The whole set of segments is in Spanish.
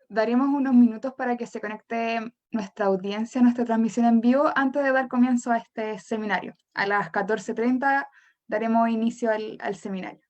daremos unos minutos para que se conecte nuestra audiencia a nuestra transmisión en vivo antes de dar comienzo a este seminario. A las 14:30 daremos inicio al seminario.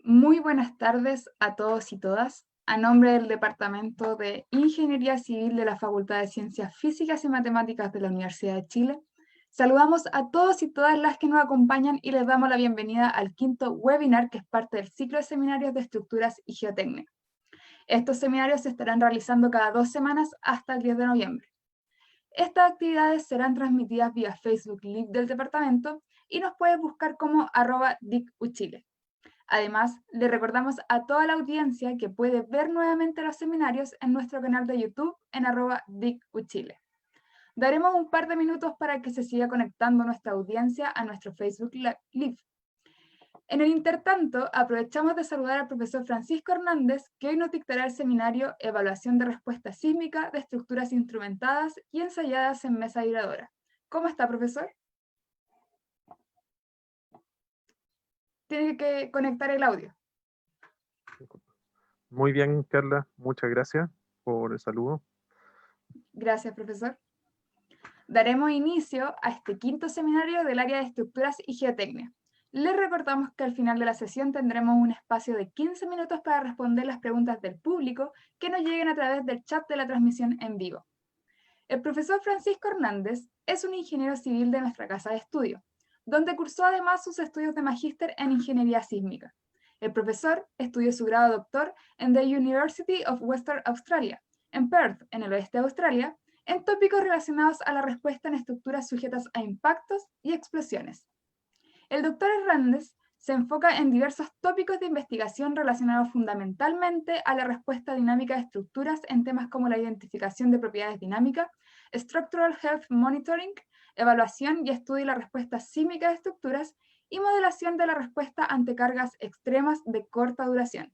Muy buenas tardes a todos y todas. A nombre del Departamento de Ingeniería Civil de la Facultad de Ciencias Físicas y Matemáticas de la Universidad de Chile, saludamos a todos y todas las que nos acompañan y les damos la bienvenida al quinto webinar que es parte del ciclo de seminarios de estructuras y geotecnia. Estos seminarios se estarán realizando cada 2 semanas hasta el 10 de noviembre. Estas actividades serán transmitidas vía Facebook Live del departamento y nos puedes buscar como @dicuchile. Además, le recordamos a toda la audiencia que puede ver nuevamente los seminarios en nuestro canal de YouTube en @dicuchile. Daremos un par de minutos para que se siga conectando nuestra audiencia a nuestro Facebook Live. En el intertanto, aprovechamos de saludar al profesor Francisco Hernández, que hoy nos dictará el seminario Evaluación de Respuesta Sísmica de Estructuras Instrumentadas y Ensayadas en Mesa Vibradora. ¿Cómo está, profesor? Tiene que conectar el audio. Muy bien, Carla, muchas gracias por el saludo. Gracias, profesor. Daremos inicio a este quinto seminario del área de estructuras y geotecnia. Les recordamos que al final de la sesión tendremos un espacio de 15 minutos para responder las preguntas del público que nos lleguen a través del chat de la transmisión en vivo. El profesor Francisco Hernández es un ingeniero civil de nuestra casa de estudio, donde cursó además sus estudios de magíster en ingeniería sísmica. El profesor estudió su grado doctor en the University of Western Australia, en Perth, en el oeste de Australia, en tópicos relacionados a la respuesta en estructuras sujetas a impactos y explosiones. El doctor Hernández se enfoca en diversos tópicos de investigación relacionados fundamentalmente a la respuesta dinámica de estructuras en temas como la identificación de propiedades dinámicas, Structural Health Monitoring, evaluación y estudio de la respuesta sísmica de estructuras y modelación de la respuesta ante cargas extremas de corta duración.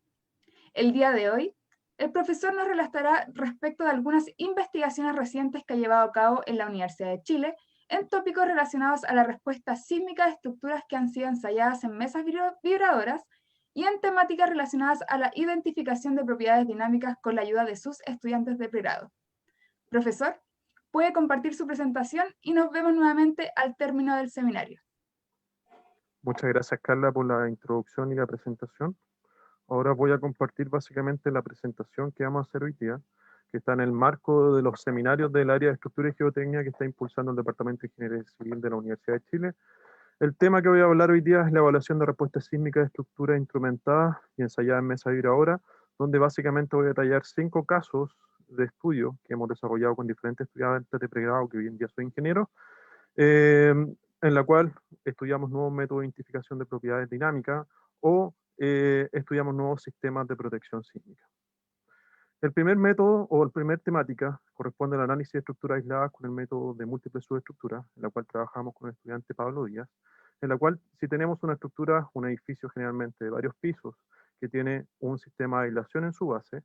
El día de hoy, el profesor nos relatará respecto de algunas investigaciones recientes que ha llevado a cabo en la Universidad de Chile en tópicos relacionados a la respuesta sísmica de estructuras que han sido ensayadas en mesas vibradoras y en temáticas relacionadas a la identificación de propiedades dinámicas con la ayuda de sus estudiantes de pregrado. Profesor, puede compartir su presentación y nos vemos nuevamente al término del seminario. Muchas gracias, Carla, por la introducción y la presentación. Ahora voy a compartir básicamente la presentación que vamos a hacer hoy día, que está en el marco de los seminarios del área de estructura y geotecnia que está impulsando el Departamento de Ingeniería Civil de la Universidad de Chile. El tema que voy a hablar hoy día es la evaluación de respuesta sísmica de estructuras instrumentadas y ensayadas en mesa vibradora, donde básicamente voy a detallar 5 casos de estudio que hemos desarrollado con diferentes estudiantes de pregrado que hoy en día soy ingeniero, en la cual estudiamos nuevos métodos de identificación de propiedades dinámicas o estudiamos nuevos sistemas de protección sísmica. El primer método o la primera temática corresponde al análisis de estructuras aisladas con el método de múltiples subestructuras, en la cual trabajamos con el estudiante Pablo Díaz, en la cual si tenemos una estructura, un edificio generalmente de varios pisos, que tiene un sistema de aislación en su base,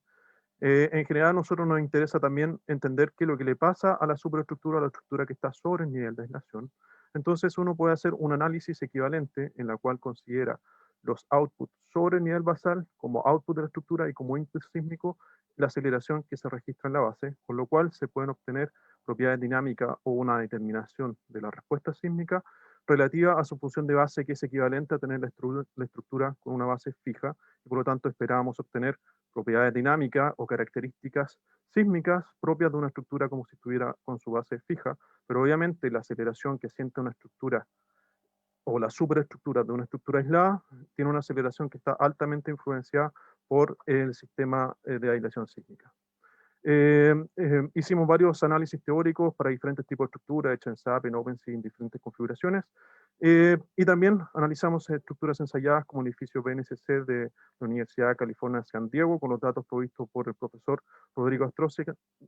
en general a nosotros nos interesa también entender qué es lo que le pasa a la superestructura, a la estructura que está sobre el nivel de aislación. Entonces uno puede hacer un análisis equivalente en la cual considera los outputs sobre el nivel basal como output de la estructura y como input sísmico la aceleración que se registra en la base, con lo cual se pueden obtener propiedades dinámicas o una determinación de la respuesta sísmica relativa a su función de base, que es equivalente a tener la estructura con una base fija, y por lo tanto esperábamos obtener propiedades dinámicas o características sísmicas propias de una estructura como si estuviera con su base fija, pero obviamente la aceleración que siente una estructura o la superestructura de una estructura aislada tiene una aceleración que está altamente influenciada por el sistema de aislación sísmica. Hicimos varios análisis teóricos para diferentes tipos de estructuras, hechas en SAP, en OpenSea, en diferentes configuraciones, y también analizamos estructuras ensayadas como el edificio BNCC de la Universidad de California de San Diego, con los datos provistos por el profesor Rodrigo Astrozzi,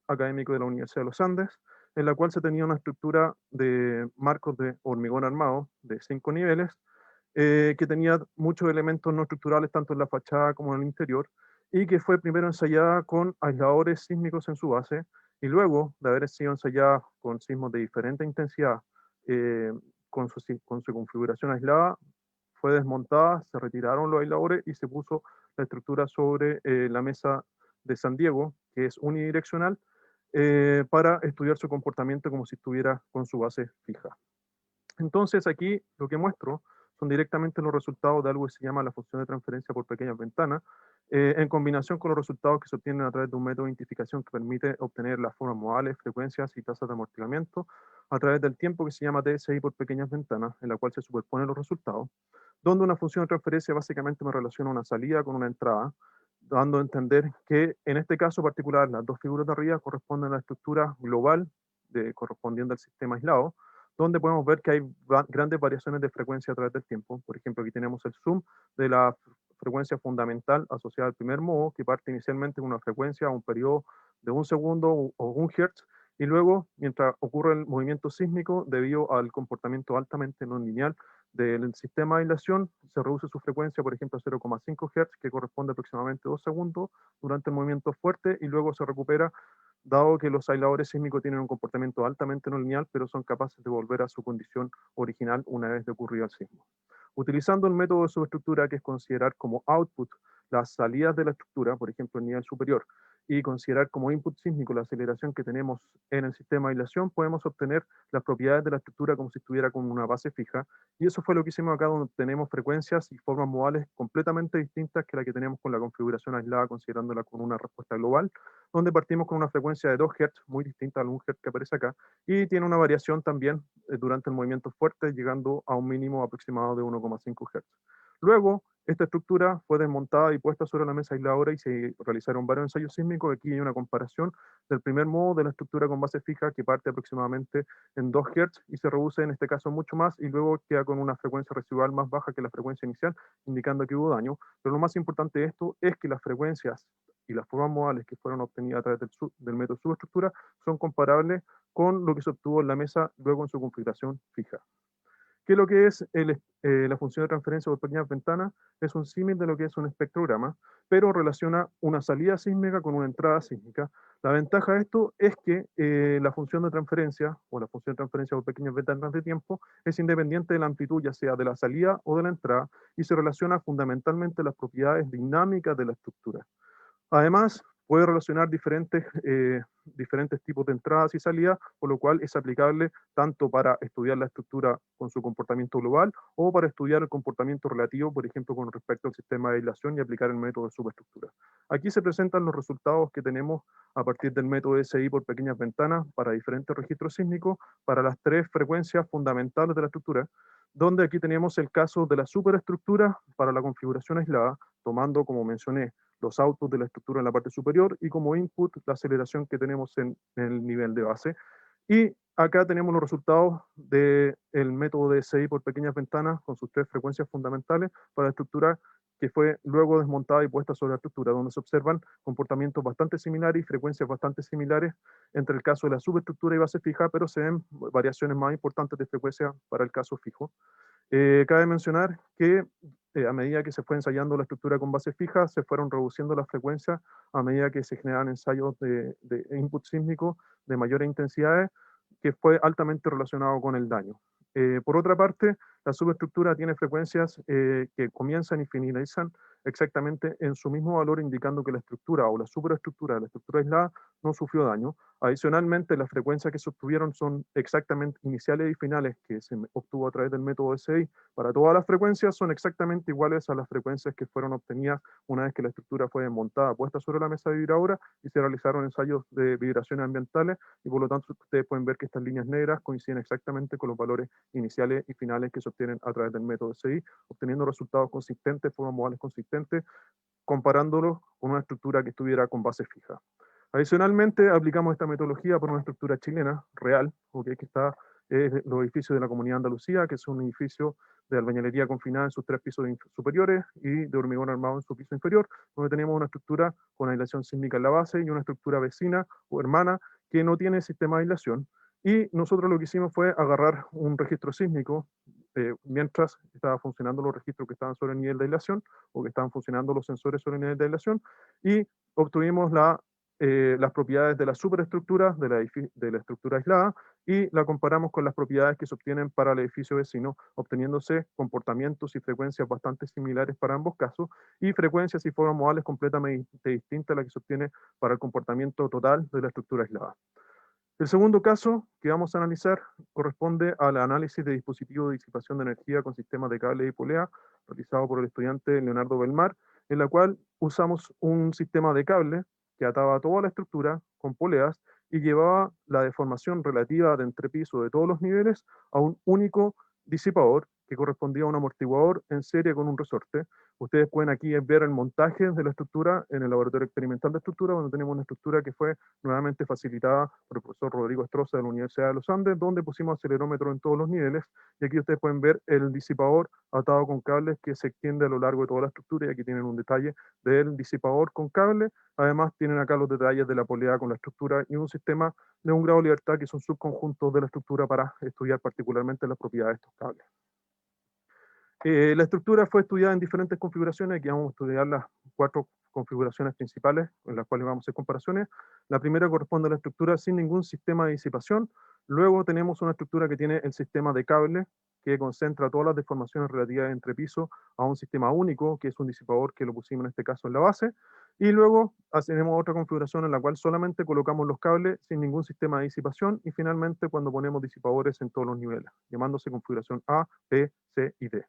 académico de la Universidad de los Andes, en la cual se tenía una estructura de marcos de hormigón armado de 5 niveles, que tenía muchos elementos no estructurales tanto en la fachada como en el interior, y que fue primero ensayada con aisladores sísmicos en su base, y luego de haber sido ensayada con sismos de diferente intensidad, con su configuración aislada, fue desmontada, se retiraron los aisladores y se puso la estructura sobre la mesa de San Diego, que es unidireccional, para estudiar su comportamiento como si estuviera con su base fija. Entonces aquí lo que muestro son directamente los resultados de algo que se llama la función de transferencia por pequeñas ventanas, en combinación con los resultados que se obtienen a través de un método de identificación que permite obtener las formas modales, frecuencias y tasas de amortiguamiento a través del tiempo que se llama TSI por pequeñas ventanas, en la cual se superponen los resultados, donde una función de transferencia básicamente me relaciona una salida con una entrada, dando a entender que en este caso particular las dos figuras de arriba corresponden a la estructura global correspondiente al sistema aislado, donde podemos ver que hay grandes variaciones de frecuencia a través del tiempo. Por ejemplo, aquí tenemos el zoom de la frecuencia fundamental asociada al primer modo, que parte inicialmente con una frecuencia, un periodo de un segundo o un hertz, y luego, mientras ocurre el movimiento sísmico, debido al comportamiento altamente no lineal del sistema de aislación, se reduce su frecuencia, por ejemplo, a 0,5 Hz, que corresponde aproximadamente 2 segundos durante el movimiento fuerte, y luego se recupera, dado que los aisladores sísmicos tienen un comportamiento altamente no lineal, pero son capaces de volver a su condición original una vez de ocurrido el sismo. Utilizando el método de subestructura, que es considerar como output las salidas de la estructura, por ejemplo, el nivel superior, y considerar como input sísmico la aceleración que tenemos en el sistema de aislación, podemos obtener las propiedades de la estructura como si estuviera con una base fija. Y eso fue lo que hicimos acá, donde tenemos frecuencias y formas modales completamente distintas que la que tenemos con la configuración aislada, considerándola con una respuesta global, donde partimos con una frecuencia de 2 Hz, muy distinta al 1 Hz que aparece acá, y tiene una variación también durante el movimiento fuerte, llegando a un mínimo aproximado de 1,5 Hz. Luego, esta estructura fue desmontada y puesta sobre la mesa aisladora y se realizaron varios ensayos sísmicos. Aquí hay una comparación del primer modo de la estructura con base fija, que parte aproximadamente en 2 Hz y se reduce en este caso mucho más, y luego queda con una frecuencia residual más baja que la frecuencia inicial, indicando que hubo daño. Pero lo más importante de esto es que las frecuencias y las formas modales que fueron obtenidas a través del método de subestructura son comparables con lo que se obtuvo en la mesa luego en su configuración fija. ¿Qué es lo que es la función de transferencia por pequeñas ventanas? Es un símil de lo que es un espectrograma, pero relaciona una salida sísmica con una entrada sísmica. La ventaja de esto es que la función de transferencia, o la función de transferencia por pequeñas ventanas de tiempo, es independiente de la amplitud, ya sea de la salida o de la entrada, y se relaciona fundamentalmente las propiedades dinámicas de la estructura. Además, puede relacionar diferentes tipos de entradas y salidas, por lo cual es aplicable tanto para estudiar la estructura con su comportamiento global o para estudiar el comportamiento relativo, por ejemplo, con respecto al sistema de aislación y aplicar el método de subestructura. Aquí se presentan los resultados que tenemos a partir del método SI por pequeñas ventanas para diferentes registros sísmicos, para las tres frecuencias fundamentales de la estructura, donde aquí tenemos el caso de la superestructura para la configuración aislada, tomando, como mencioné, los outputs de la estructura en la parte superior y como input la aceleración que tenemos en el nivel de base. Y acá tenemos los resultados del método de SI por pequeñas ventanas con sus tres frecuencias fundamentales para la estructura que fue luego desmontada y puesta sobre la estructura, donde se observan comportamientos bastante similares y frecuencias bastante similares entre el caso de la subestructura y base fija, pero se ven variaciones más importantes de frecuencia para el caso fijo. Cabe mencionar que a medida que se fue ensayando la estructura con base fija, se fueron reduciendo las frecuencias a medida que se generaban ensayos de input sísmico de mayores intensidades, que fue altamente relacionado con el daño. Por otra parte, la subestructura tiene frecuencias que comienzan y finalizan exactamente en su mismo valor, indicando que la estructura o la superestructura de la estructura aislada no sufrió daño. Adicionalmente, las frecuencias que se obtuvieron son exactamente iniciales y finales que se obtuvo a través del método SI. Para todas las frecuencias son exactamente iguales a las frecuencias que fueron obtenidas una vez que la estructura fue desmontada, puesta sobre la mesa de vibradora y se realizaron ensayos de vibraciones ambientales, y por lo tanto ustedes pueden ver que estas líneas negras coinciden exactamente con los valores iniciales y finales que se obtienen a través del método SI, obteniendo resultados consistentes, formas modales consistentes, comparándolo con una estructura que estuviera con base fija. Adicionalmente, aplicamos esta metodología por una estructura chilena real, okay, que está en los edificios de la Comunidad de Andalucía, que es un edificio de albañilería confinada en sus 3 pisos superiores y de hormigón armado en su piso inferior, donde tenemos una estructura con aislación sísmica en la base y una estructura vecina o hermana que no tiene sistema de aislación. Y nosotros lo que hicimos fue agarrar un registro sísmico mientras estaban funcionando los registros que estaban sobre el nivel de aislación, o que estaban funcionando los sensores sobre el nivel de aislación, y obtuvimos las propiedades de la superestructura de la estructura aislada y la comparamos con las propiedades que se obtienen para el edificio vecino, obteniéndose comportamientos y frecuencias bastante similares para ambos casos, y frecuencias y formas modales completamente distintas a las que se obtiene para el comportamiento total de la estructura aislada. El segundo caso que vamos a analizar corresponde al análisis de dispositivos de disipación de energía con sistemas de cable y polea, realizado por el estudiante Leonardo Belmar, en la cual usamos un sistema de cable que ataba toda la estructura con poleas y llevaba la deformación relativa de entrepiso de todos los niveles a un único disipador que correspondía a un amortiguador en serie con un resorte. Ustedes pueden aquí ver el montaje de la estructura en el laboratorio experimental de estructura, donde tenemos una estructura que fue nuevamente facilitada por el profesor Rodrigo Estroza de la Universidad de los Andes, donde pusimos acelerómetro en todos los niveles, y aquí ustedes pueden ver el disipador atado con cables que se extiende a lo largo de toda la estructura, y aquí tienen un detalle del disipador con cable. Además tienen acá los detalles de la polea con la estructura y un sistema de un grado de libertad que son subconjuntos de la estructura para estudiar particularmente las propiedades de estos cables. La estructura fue estudiada en diferentes configuraciones. Aquí vamos a estudiar las 4 configuraciones principales en las cuales vamos a hacer comparaciones. La primera corresponde a la estructura sin ningún sistema de disipación. Luego tenemos una estructura que tiene el sistema de cable, que concentra todas las deformaciones relativas entre pisos a un sistema único, que es un disipador que lo pusimos en este caso en la base. Y luego tenemos otra configuración en la cual solamente colocamos los cables sin ningún sistema de disipación. Y finalmente cuando ponemos disipadores en todos los niveles, llamándose configuración A, B, C y D.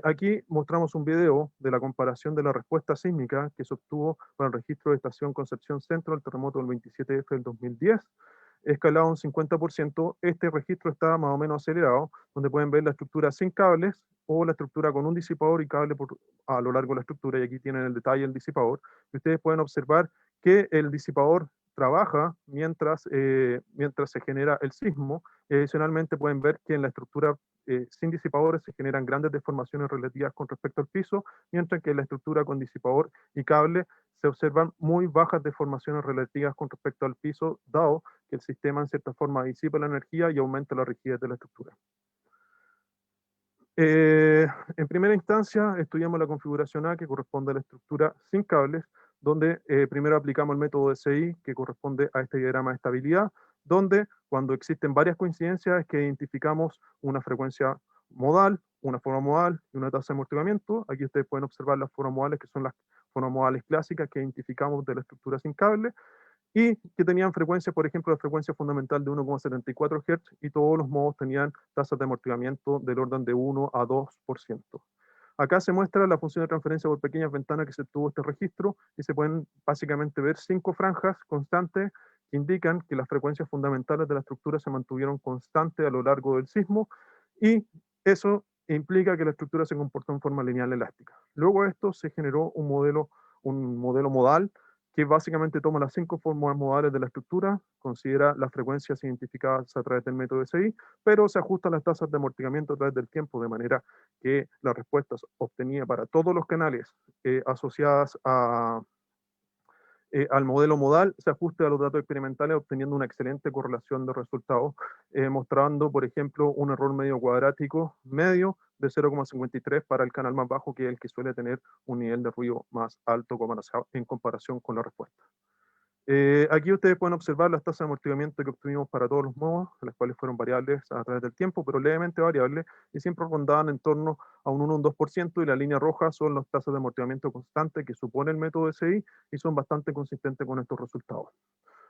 Aquí mostramos un video de la comparación de la respuesta sísmica que se obtuvo para el registro de Estación Concepción Centro del terremoto del 27F del 2010. Escalado un 50%, este registro está más o menos acelerado, donde pueden ver la estructura sin cables o la estructura con un disipador y cable a lo largo de la estructura, y aquí tienen el detalle del disipador. Y ustedes pueden observar que el disipador trabaja mientras se genera el sismo, y adicionalmente pueden ver que en la estructura sin disipadores se generan grandes deformaciones relativas con respecto al piso, mientras que en la estructura con disipador y cable se observan muy bajas deformaciones relativas con respecto al piso, dado que el sistema en cierta forma disipa la energía y aumenta la rigidez de la estructura. En primera instancia estudiamos la configuración A, que corresponde a la estructura sin cables, donde primero aplicamos el método de SI, que corresponde a este diagrama de estabilidad, donde cuando existen varias coincidencias es que identificamos una frecuencia modal, una forma modal y una tasa de amortiguamiento. Aquí ustedes pueden observar las formas modales, que son las formas modales clásicas que identificamos de la estructura sin cable, y que tenían frecuencia, por ejemplo, la frecuencia fundamental de 1,74 Hz, y todos los modos tenían tasas de amortiguamiento del orden de 1 a 2%. Acá se muestra la función de transferencia por pequeñas ventanas que se obtuvo este registro, y se pueden básicamente ver 5 franjas constantes que indican que las frecuencias fundamentales de la estructura se mantuvieron constantes a lo largo del sismo, y eso implica que la estructura se comportó en forma lineal elástica. Luego de esto se generó un modelo modal que básicamente toma las 5 formas modales de la estructura, considera las frecuencias identificadas a través del método SI, pero se ajustan las tasas de amortiguamiento a través del tiempo, de manera que las respuestas obtenidas para todos los canales asociadas al modelo modal se ajuste a los datos experimentales, obteniendo una excelente correlación de resultados, mostrando, por ejemplo, un error medio cuadrático medio de 0,53 para el canal más bajo, que es el que suele tener un nivel de ruido más alto en comparación con la respuesta. Aquí ustedes pueden observar las tasas de amortiguamiento que obtuvimos para todos los modos, las cuales fueron variables a través del tiempo, pero levemente variables, y siempre rondaban en torno a un 1 o un 2%, y la línea roja son las tasas de amortiguamiento constante que supone el método SI, y son bastante consistentes con estos resultados.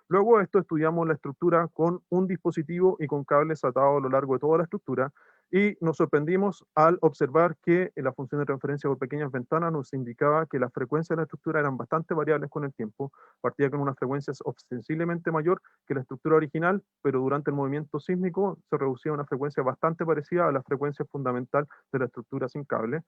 Luego de esto estudiamos la estructura con un dispositivo y con cables atados a lo largo de toda la estructura, y nos sorprendimos al observar que la función de transferencia por pequeñas ventanas nos indicaba que las frecuencias de la estructura eran bastante variables con el tiempo, partía con unas frecuencias ostensiblemente mayor que la estructura original, pero durante el movimiento sísmico se reducía a una frecuencia bastante parecida a la frecuencia fundamental de la estructura sin cable.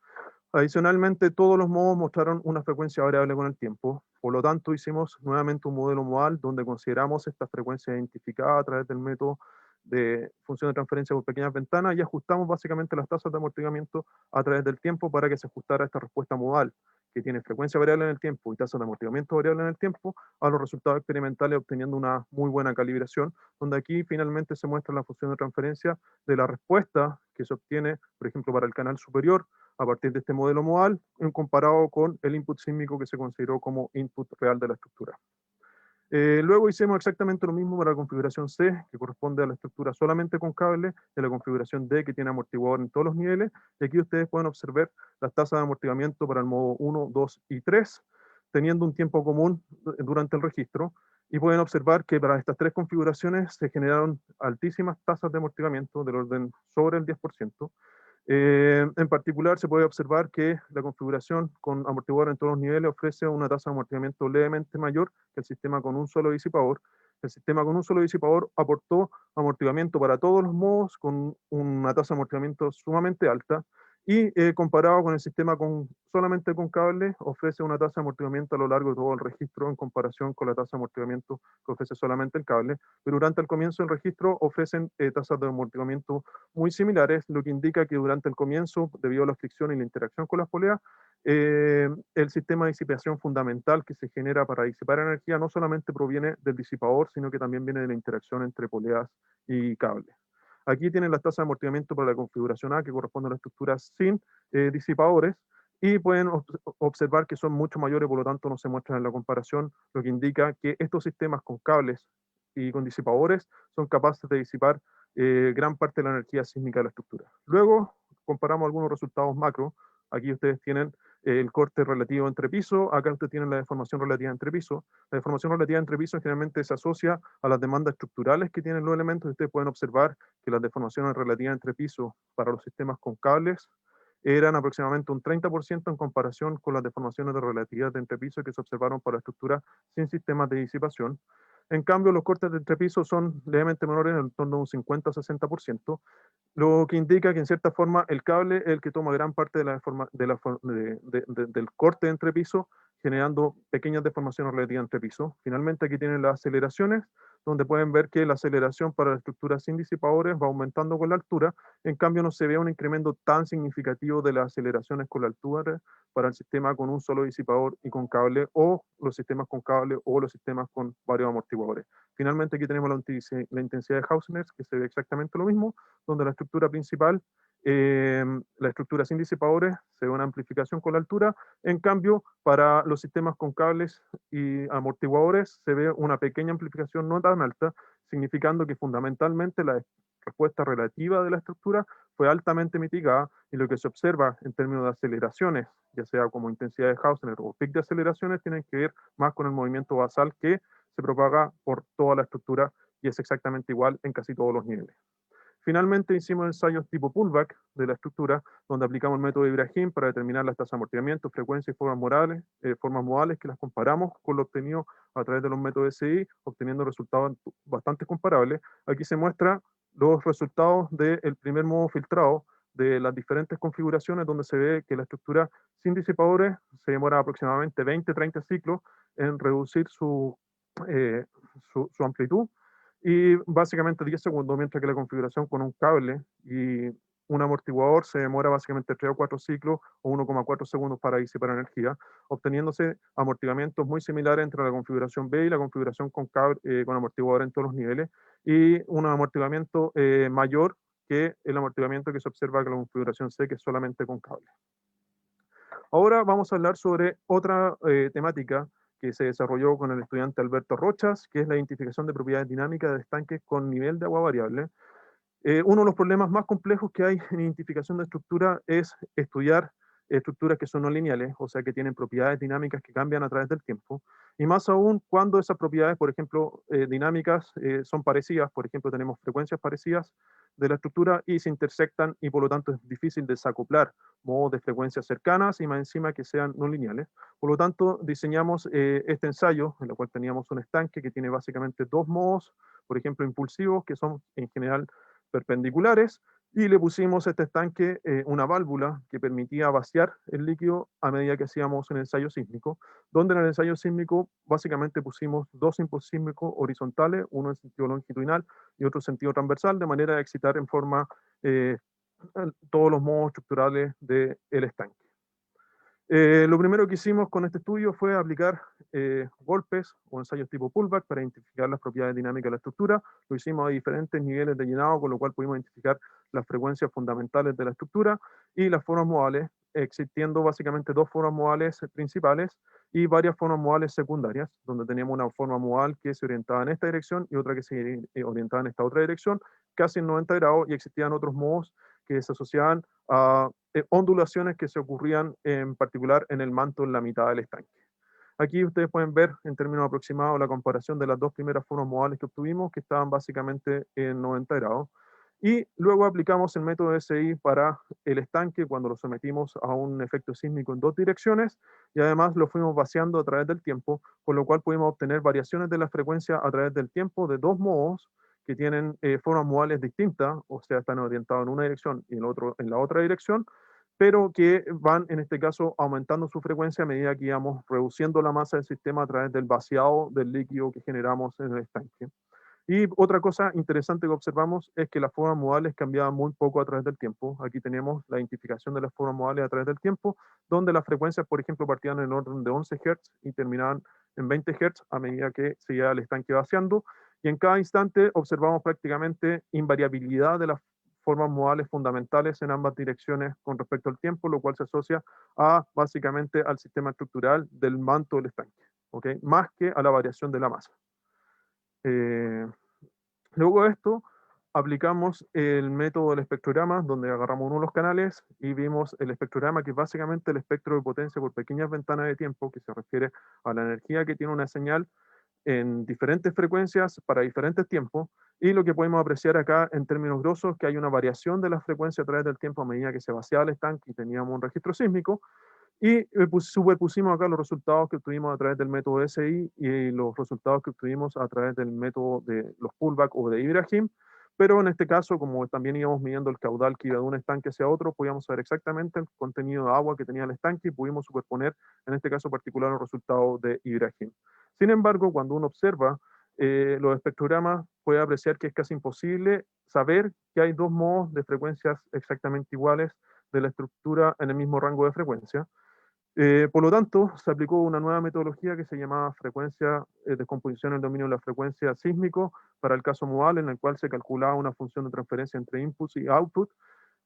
Adicionalmente, todos los modos mostraron una frecuencia variable con el tiempo. Por lo tanto, hicimos nuevamente un modelo modal donde consideramos esta frecuencia identificada a través del método de función de transferencia por pequeñas ventanas, y ajustamos básicamente las tasas de amortiguamiento a través del tiempo para que se ajustara esta respuesta modal, que tiene frecuencia variable en el tiempo y tasas de amortiguamiento variable en el tiempo, a los resultados experimentales, obteniendo una muy buena calibración, donde aquí finalmente se muestra la función de transferencia de la respuesta que se obtiene, por ejemplo, para el canal superior, a partir de este modelo modal, en comparado con el input sísmico que se consideró como input real de la estructura. Luego hicimos exactamente lo mismo para la configuración C, que corresponde a la estructura solamente con cable, y la configuración D, que tiene amortiguador en todos los niveles, y aquí ustedes pueden observar las tasas de amortiguamiento para el modo 1, 2 y 3, teniendo un tiempo común durante el registro. Y pueden observar que para estas tres configuraciones se generaron altísimas tasas de amortiguamiento del orden sobre el 10%. En particular, se puede observar que la configuración con amortiguador en todos los niveles ofrece una tasa de amortiguamiento levemente mayor que el sistema con un solo disipador. El sistema con un solo disipador aportó amortiguamiento para todos los modos con una tasa de amortiguamiento sumamente alta, y comparado con el sistema solamente con cable, ofrece una tasa de amortiguamiento a lo largo de todo el registro en comparación con la tasa de amortiguamiento que ofrece solamente el cable. Pero durante el comienzo del registro ofrecen tasas de amortiguamiento muy similares, lo que indica que durante el comienzo, debido a la fricción y la interacción con las poleas, el sistema de disipación fundamental que se genera para disipar energía no solamente proviene del disipador, sino que también viene de la interacción entre poleas y cable. Aquí tienen las tasas de amortiguamiento para la configuración A, que corresponde a la estructura sin disipadores, y pueden observar que son mucho mayores, por lo tanto no se muestran en la comparación, lo que indica que estos sistemas con cables y con disipadores son capaces de disipar gran parte de la energía sísmica de la estructura. Luego comparamos algunos resultados macro. Aquí ustedes tienen el corte relativo entre pisos, acá ustedes tienen la deformación relativa entre pisos. La deformación relativa entre pisos generalmente se asocia a las demandas estructurales que tienen los elementos. Ustedes pueden observar que las deformaciones relativas entre pisos para los sistemas con cables eran aproximadamente un 30% en comparación con las deformaciones de relatividad de entrepiso que se observaron para estructuras sin sistemas de disipación. En cambio, los cortes de entrepiso son levemente menores, en torno a un 50-60%, lo que indica que en cierta forma el cable es el que toma gran parte del corte de entrepiso, generando pequeñas deformaciones relativas entre pisos. Finalmente aquí tienen las aceleraciones, donde pueden ver que la aceleración para la estructura sin disipadores va aumentando con la altura. En cambio no se ve un incremento tan significativo de las aceleraciones con la altura para el sistema con un solo disipador y con cable, o los sistemas con cable, o los sistemas con varios amortiguadores. Finalmente aquí tenemos la intensidad de Hausner, que se ve exactamente lo mismo, donde la estructura principal, la estructura sin disipadores, se ve una amplificación con la altura. En cambio, para los sistemas con cables y amortiguadores se ve una pequeña amplificación no tan alta, significando que fundamentalmente la respuesta relativa de la estructura fue altamente mitigada, y lo que se observa en términos de aceleraciones, ya sea como intensidad de Hausner o pic de aceleraciones, tienen que ver más con el movimiento basal que se propaga por toda la estructura y es exactamente igual en casi todos los niveles. Finalmente hicimos ensayos tipo pullback de la estructura, donde aplicamos el método de Ibrahim para determinar las tasas de amortiguamiento, frecuencia y formas modales que las comparamos con lo obtenido a través de los métodos SI, obteniendo resultados bastante comparables. Aquí se muestra los resultados del primer modo filtrado de las diferentes configuraciones, donde se ve que la estructura sin disipadores se demora aproximadamente 20-30 ciclos en reducir su amplitud, y básicamente 10 segundos, mientras que la configuración con un cable y un amortiguador se demora básicamente 3 o 4 ciclos o 1,4 segundos para disipar energía, obteniéndose amortiguamientos muy similares entre la configuración B y la configuración con, cable, con amortiguador en todos los niveles, y un amortiguamiento mayor que el amortiguamiento que se observa con la configuración C, que es solamente con cable. Ahora vamos a hablar sobre otra temática que se desarrolló con el estudiante Alberto Rochas, que es la identificación de propiedades dinámicas de estanques con nivel de agua variable. Uno de los problemas más complejos que hay en identificación de estructura es estudiar estructuras que son no lineales, o sea, que tienen propiedades dinámicas que cambian a través del tiempo, y más aún cuando esas propiedades, por ejemplo, dinámicas, son parecidas. Por ejemplo, tenemos frecuencias parecidas de la estructura y se intersectan, y por lo tanto es difícil desacoplar modos de frecuencias cercanas y más encima que sean no lineales. Por lo tanto, diseñamos este ensayo, en el cual teníamos un estanque que tiene básicamente dos modos, por ejemplo, impulsivos, que son en general perpendiculares, y le pusimos a este estanque una válvula que permitía vaciar el líquido a medida que hacíamos un ensayo sísmico, donde en el ensayo sísmico básicamente pusimos dos impulsos sísmicos horizontales, uno en sentido longitudinal y otro en sentido transversal, de manera de excitar en forma todos los modos estructurales del estanque. Lo primero que hicimos con este estudio fue aplicar golpes o ensayos tipo pullback para identificar las propiedades dinámicas de la estructura. Lo hicimos a diferentes niveles de llenado, con lo cual pudimos identificar las frecuencias fundamentales de la estructura y las formas modales, existiendo básicamente dos formas modales principales y varias formas modales secundarias, donde teníamos una forma modal que se orientaba en esta dirección y otra que se orientaba en esta otra dirección, casi en 90 grados, y existían otros modos que se asociaban a ondulaciones que se ocurrían en particular en el manto en la mitad del estanque. Aquí ustedes pueden ver en términos aproximados la comparación de las dos primeras formas modales que obtuvimos, que estaban básicamente en 90 grados. Y luego aplicamos el método SI para el estanque cuando lo sometimos a un efecto sísmico en dos direcciones y además lo fuimos vaciando a través del tiempo, con lo cual pudimos obtener variaciones de la frecuencia a través del tiempo de dos modos que tienen formas modales distintas, o sea, están orientados en una dirección y en la otra dirección, pero que van, en este caso, aumentando su frecuencia a medida que íbamos reduciendo la masa del sistema a través del vaciado del líquido que generamos en el estanque. Y otra cosa interesante que observamos es que las formas modales cambiaban muy poco a través del tiempo. Aquí tenemos la identificación de las formas modales a través del tiempo, donde las frecuencias, por ejemplo, partían en orden de 11 Hz y terminaban en 20 Hz a medida que seguía el estanque vaciando. Y en cada instante observamos prácticamente invariabilidad de las formas modales fundamentales en ambas direcciones con respecto al tiempo, lo cual se asocia a básicamente al sistema estructural del manto del estanque, ¿ok? Más que a la variación de la masa. Luego de esto, aplicamos el método del espectrograma, donde agarramos uno de los canales y vimos el espectrograma, que es básicamente el espectro de potencia por pequeñas ventanas de tiempo, que se refiere a la energía que tiene una señal en diferentes frecuencias para diferentes tiempos. Y lo que podemos apreciar acá en términos grosos es que hay una variación de la frecuencia a través del tiempo a medida que se vaciaba el estanque y teníamos un registro sísmico. Y superpusimos acá los resultados que obtuvimos a través del método SI y los resultados que obtuvimos a través del método de los pullback o de Ibrahim. Pero en este caso, como también íbamos midiendo el caudal que iba de un estanque hacia otro, podíamos saber exactamente el contenido de agua que tenía el estanque y pudimos superponer, en este caso particular, los resultados de Ibrahim. Sin embargo, cuando uno observa los espectrogramas, puede apreciar que es casi imposible saber que hay dos modos de frecuencias exactamente iguales de la estructura en el mismo rango de frecuencia. Por lo tanto, se aplicó una nueva metodología que se llamaba frecuencia, descomposición en el dominio de la frecuencia sísmico para el caso modal, en el cual se calculaba una función de transferencia entre input y output,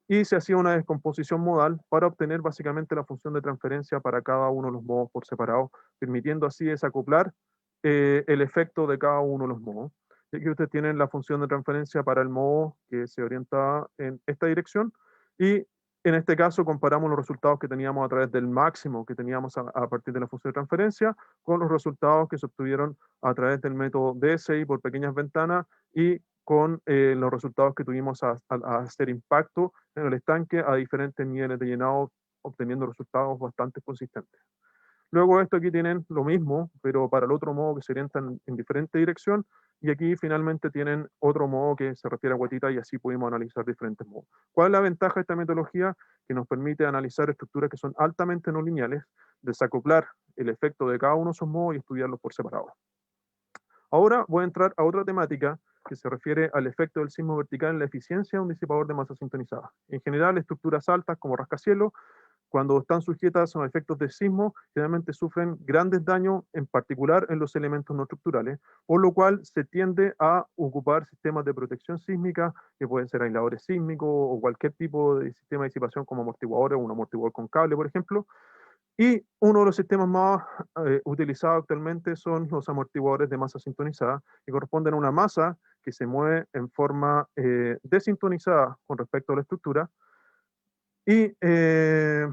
y se hacía una descomposición modal para obtener básicamente la función de transferencia para cada uno de los modos por separado, permitiendo así desacoplar el efecto de cada uno de los modos. Y aquí ustedes tienen la función de transferencia para el modo que se orienta en esta dirección, y en este caso comparamos los resultados que teníamos a través del máximo que teníamos a partir de la función de transferencia con los resultados que se obtuvieron a través del método DSI por pequeñas ventanas y con los resultados que tuvimos a hacer impacto en el estanque a diferentes niveles de llenado, obteniendo resultados bastante consistentes. Luego de esto aquí tienen lo mismo, pero para el otro modo que se orientan en diferente dirección, y aquí finalmente tienen otro modo que se refiere a guatita y así pudimos analizar diferentes modos. ¿Cuál es la ventaja de esta metodología? Que nos permite analizar estructuras que son altamente no lineales, desacoplar el efecto de cada uno de esos modos y estudiarlos por separado. Ahora voy a entrar a otra temática que se refiere al efecto del sismo vertical en la eficiencia de un disipador de masa sintonizada. En general, estructuras altas como rascacielos, cuando están sujetas a efectos de sismo, generalmente sufren grandes daños, en particular en los elementos no estructurales, por lo cual se tiende a ocupar sistemas de protección sísmica, que pueden ser aisladores sísmicos o cualquier tipo de sistema de disipación como amortiguadores, un amortiguador con cable, por ejemplo. Y uno de los sistemas más utilizados actualmente son los amortiguadores de masa sintonizada, que corresponden a una masa que se mueve en forma desintonizada con respecto a la estructura, y que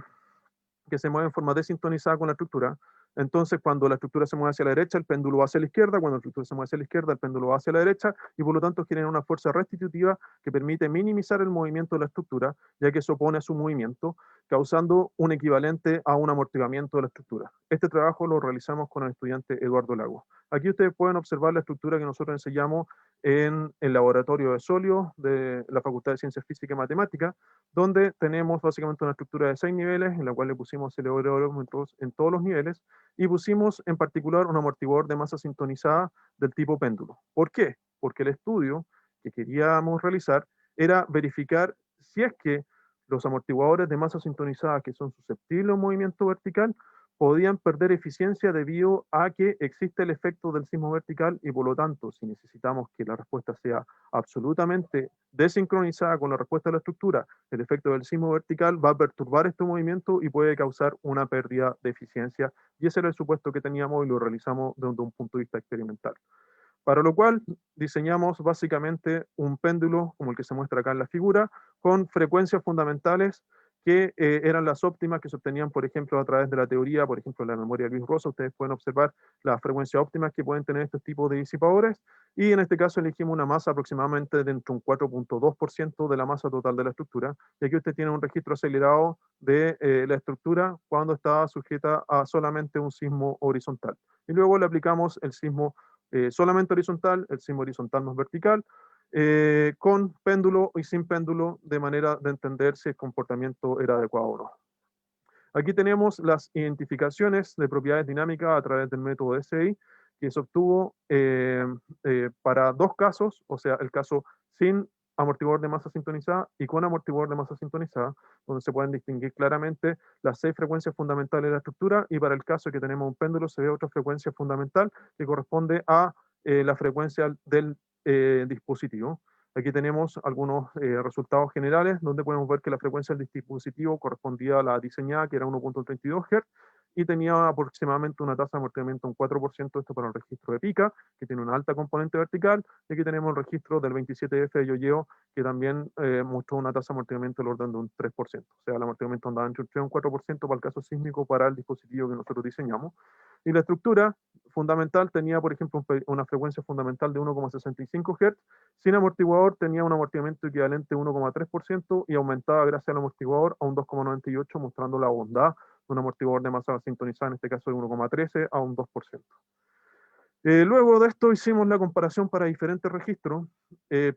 se mueve en forma desintonizada con la estructura. Entonces, cuando la estructura se mueve hacia la derecha, el péndulo va hacia la izquierda; cuando la estructura se mueve hacia la izquierda, el péndulo va hacia la derecha, y por lo tanto genera una fuerza restitutiva que permite minimizar el movimiento de la estructura, ya que se opone a su movimiento, causando un equivalente a un amortiguamiento de la estructura. Este trabajo lo realizamos con el estudiante Eduardo Lago. Aquí ustedes pueden observar la estructura que nosotros enseñamos en el laboratorio de sólidos de la Facultad de Ciencias Físicas y Matemáticas, donde tenemos básicamente una estructura de 6 niveles, en la cual le pusimos acelerómetros en todos los niveles, y pusimos en particular un amortiguador de masa sintonizada del tipo péndulo. ¿Por qué? Porque el estudio que queríamos realizar era verificar si es que los amortiguadores de masa sintonizada que son susceptibles a un movimiento vertical podían perder eficiencia debido a que existe el efecto del sismo vertical, y por lo tanto, si necesitamos que la respuesta sea absolutamente desincronizada con la respuesta de la estructura, el efecto del sismo vertical va a perturbar este movimiento y puede causar una pérdida de eficiencia, y ese era el supuesto que teníamos y lo realizamos desde un punto de vista experimental. Para lo cual diseñamos básicamente un péndulo como el que se muestra acá en la figura, con frecuencias fundamentales que eran las óptimas que se obtenían, por ejemplo, a través de la teoría, por ejemplo, la memoria de Luis Rosa. Ustedes pueden observar las frecuencias óptimas que pueden tener estos tipos de disipadores, y en este caso elegimos una masa aproximadamente de entre un 4.2% de la masa total de la estructura, y aquí usted tiene un registro acelerado de la estructura cuando está sujeta a solamente un sismo horizontal. Y luego le aplicamos el sismo solamente horizontal, el sismo horizontal más vertical, con péndulo y sin péndulo, de manera de entender si el comportamiento era adecuado o no. Aquí tenemos las identificaciones de propiedades dinámicas a través del método SI, que se obtuvo para dos casos, o sea, el caso sin amortiguador de masa sintonizada y con amortiguador de masa sintonizada, donde se pueden distinguir claramente las 6 frecuencias fundamentales de la estructura, y para el caso que tenemos un péndulo se ve otra frecuencia fundamental que corresponde a la frecuencia del dispositivo. Aquí tenemos algunos resultados generales, donde podemos ver que la frecuencia del dispositivo correspondía a la diseñada, que era 1.32 Hz, y tenía aproximadamente una tasa de amortiguamiento de un 4%, esto para el registro de pica, que tiene una alta componente vertical, y aquí tenemos el registro del 27F de Yoyeo, que también mostró una tasa de amortiguamiento del orden de un 3%, o sea, el amortiguamiento andaba entre un 3 y un 4% para el caso sísmico para el dispositivo que nosotros diseñamos. Y la estructura fundamental tenía, por ejemplo, una frecuencia fundamental de 1.65 Hz, sin amortiguador tenía un amortiguamiento equivalente a 1.3% y aumentaba gracias al amortiguador a un 2.98, mostrando la bondad de un amortiguador de masa sintonizada, en este caso de 1.13 a un 2%. Luego de esto hicimos la comparación para diferentes registros.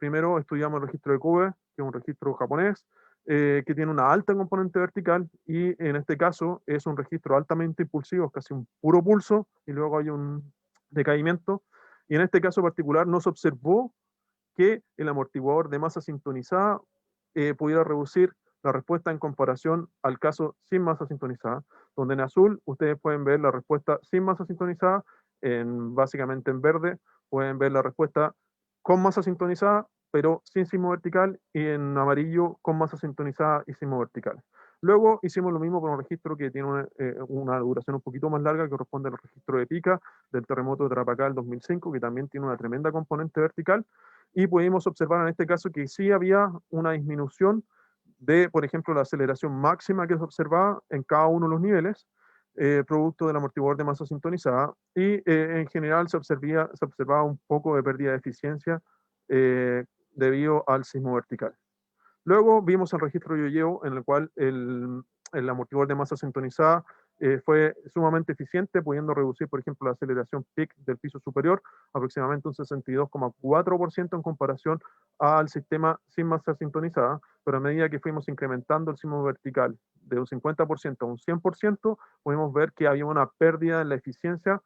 Primero estudiamos el registro de Kobe, que es un registro japonés, que tiene una alta componente vertical, y en este caso es un registro altamente impulsivo, es casi un puro pulso, y luego hay un decaimiento. Y en este caso particular no se observó que el amortiguador de masa sintonizada pudiera reducir la respuesta en comparación al caso sin masa sintonizada, donde en azul ustedes pueden ver la respuesta sin masa sintonizada, básicamente en verde pueden ver la respuesta con masa sintonizada, pero sin sismo vertical, y en amarillo con masa sintonizada y sismo vertical. Luego hicimos lo mismo con un registro que tiene una duración un poquito más larga, que corresponde al registro de pica del terremoto de Tarapacá del 2005, que también tiene una tremenda componente vertical, y pudimos observar en este caso que sí había una disminución de, por ejemplo, la aceleración máxima que se observaba en cada uno de los niveles, producto del amortiguador de masa sintonizada, y en general se observaba un poco de pérdida de eficiencia debido al sismo vertical. Luego vimos el registro Yoyeo, en el cual el amortiguador de masa sintonizada fue sumamente eficiente, pudiendo reducir, por ejemplo, la aceleración peak del piso superior aproximadamente un 62,4% en comparación al sistema sin masa sintonizada, pero a medida que fuimos incrementando el sismo vertical de un 50% a un 100%, pudimos ver que había una pérdida en la eficiencia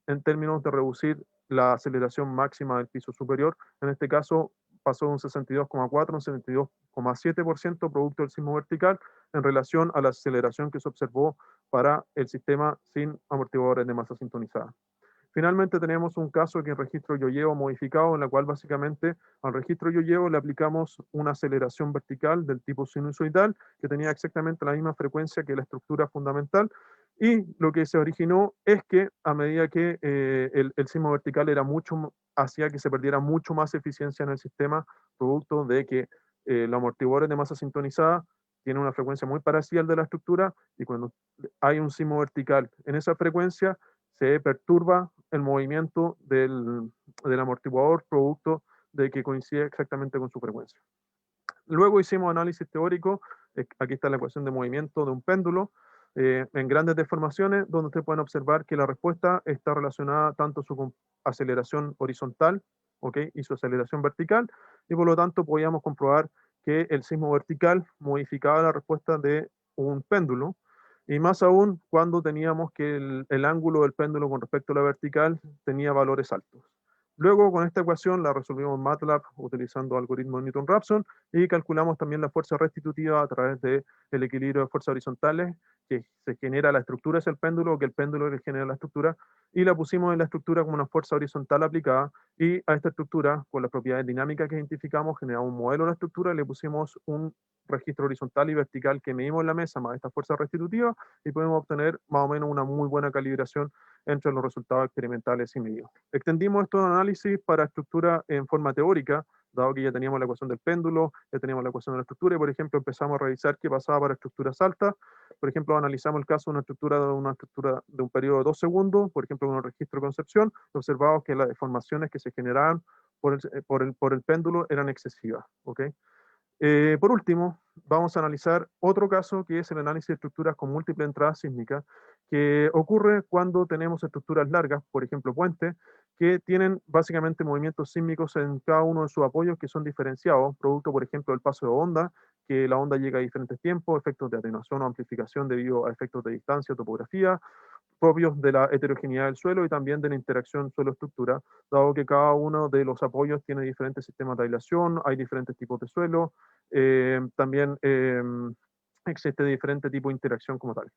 en términos de reducir la aceleración máxima del piso superior. En este caso pasó de un 62,4 a un 72,7% producto del sismo vertical, en relación a la aceleración que se observó para el sistema sin amortiguadores de masa sintonizada. Finalmente tenemos un caso que es el registro Yoyeo modificado, en la cual básicamente al registro Yoyeo le aplicamos una aceleración vertical del tipo sinusoidal, que tenía exactamente la misma frecuencia que la estructura fundamental, y lo que se originó es que a medida que el sismo vertical hacía que se perdiera mucho más eficiencia en el sistema, producto de que los amortiguadores de masa sintonizada tienen una frecuencia muy parecida al de la estructura, y cuando hay un sismo vertical en esa frecuencia, se perturba el movimiento del amortiguador, producto de que coincide exactamente con su frecuencia. Luego hicimos análisis teórico. Aquí está la ecuación de movimiento de un péndulo en grandes deformaciones, donde ustedes pueden observar que la respuesta está relacionada tanto a su aceleración horizontal, ¿okay?, y su aceleración vertical, y por lo tanto podíamos comprobar que el sismo vertical modificaba la respuesta de un péndulo, y más aún cuando teníamos que el ángulo del péndulo con respecto a la vertical tenía valores altos. Luego, con esta ecuación la resolvimos en MATLAB utilizando algoritmo de Newton-Raphson, y calculamos también la fuerza restitutiva a través del equilibrio de fuerzas horizontales que se genera la estructura hacia el péndulo, o que el péndulo le genera la estructura, y la pusimos en la estructura como una fuerza horizontal aplicada, y a esta estructura, con las propiedades dinámicas que identificamos, generamos un modelo de la estructura y le pusimos un registro horizontal y vertical que medimos en la mesa más esta fuerza restitutiva, y podemos obtener más o menos una muy buena calibración entre los resultados experimentales y medidos. Extendimos estos análisis para estructura en forma teórica, dado que ya teníamos la ecuación del péndulo, ya teníamos la ecuación de la estructura, y por ejemplo empezamos a revisar qué pasaba para estructuras altas. Por ejemplo, analizamos el caso de una estructura de un periodo de 2 segundos, por ejemplo, un registro de concepción, observamos que las deformaciones que se generaban por el péndulo eran excesivas. ¿Okay? Por último, vamos a analizar otro caso que es el análisis de estructuras con múltiple entrada sísmica, que ocurre cuando tenemos estructuras largas, por ejemplo puentes, que tienen básicamente movimientos sísmicos en cada uno de sus apoyos que son diferenciados, producto por ejemplo del paso de onda, que la onda llega a diferentes tiempos, efectos de atenuación o amplificación debido a efectos de distancia o topografía, propios de la heterogeneidad del suelo y también de la interacción suelo-estructura, dado que cada uno de los apoyos tiene diferentes sistemas de aislación, hay diferentes tipos de suelo, también existe diferente tipo de interacción como tal.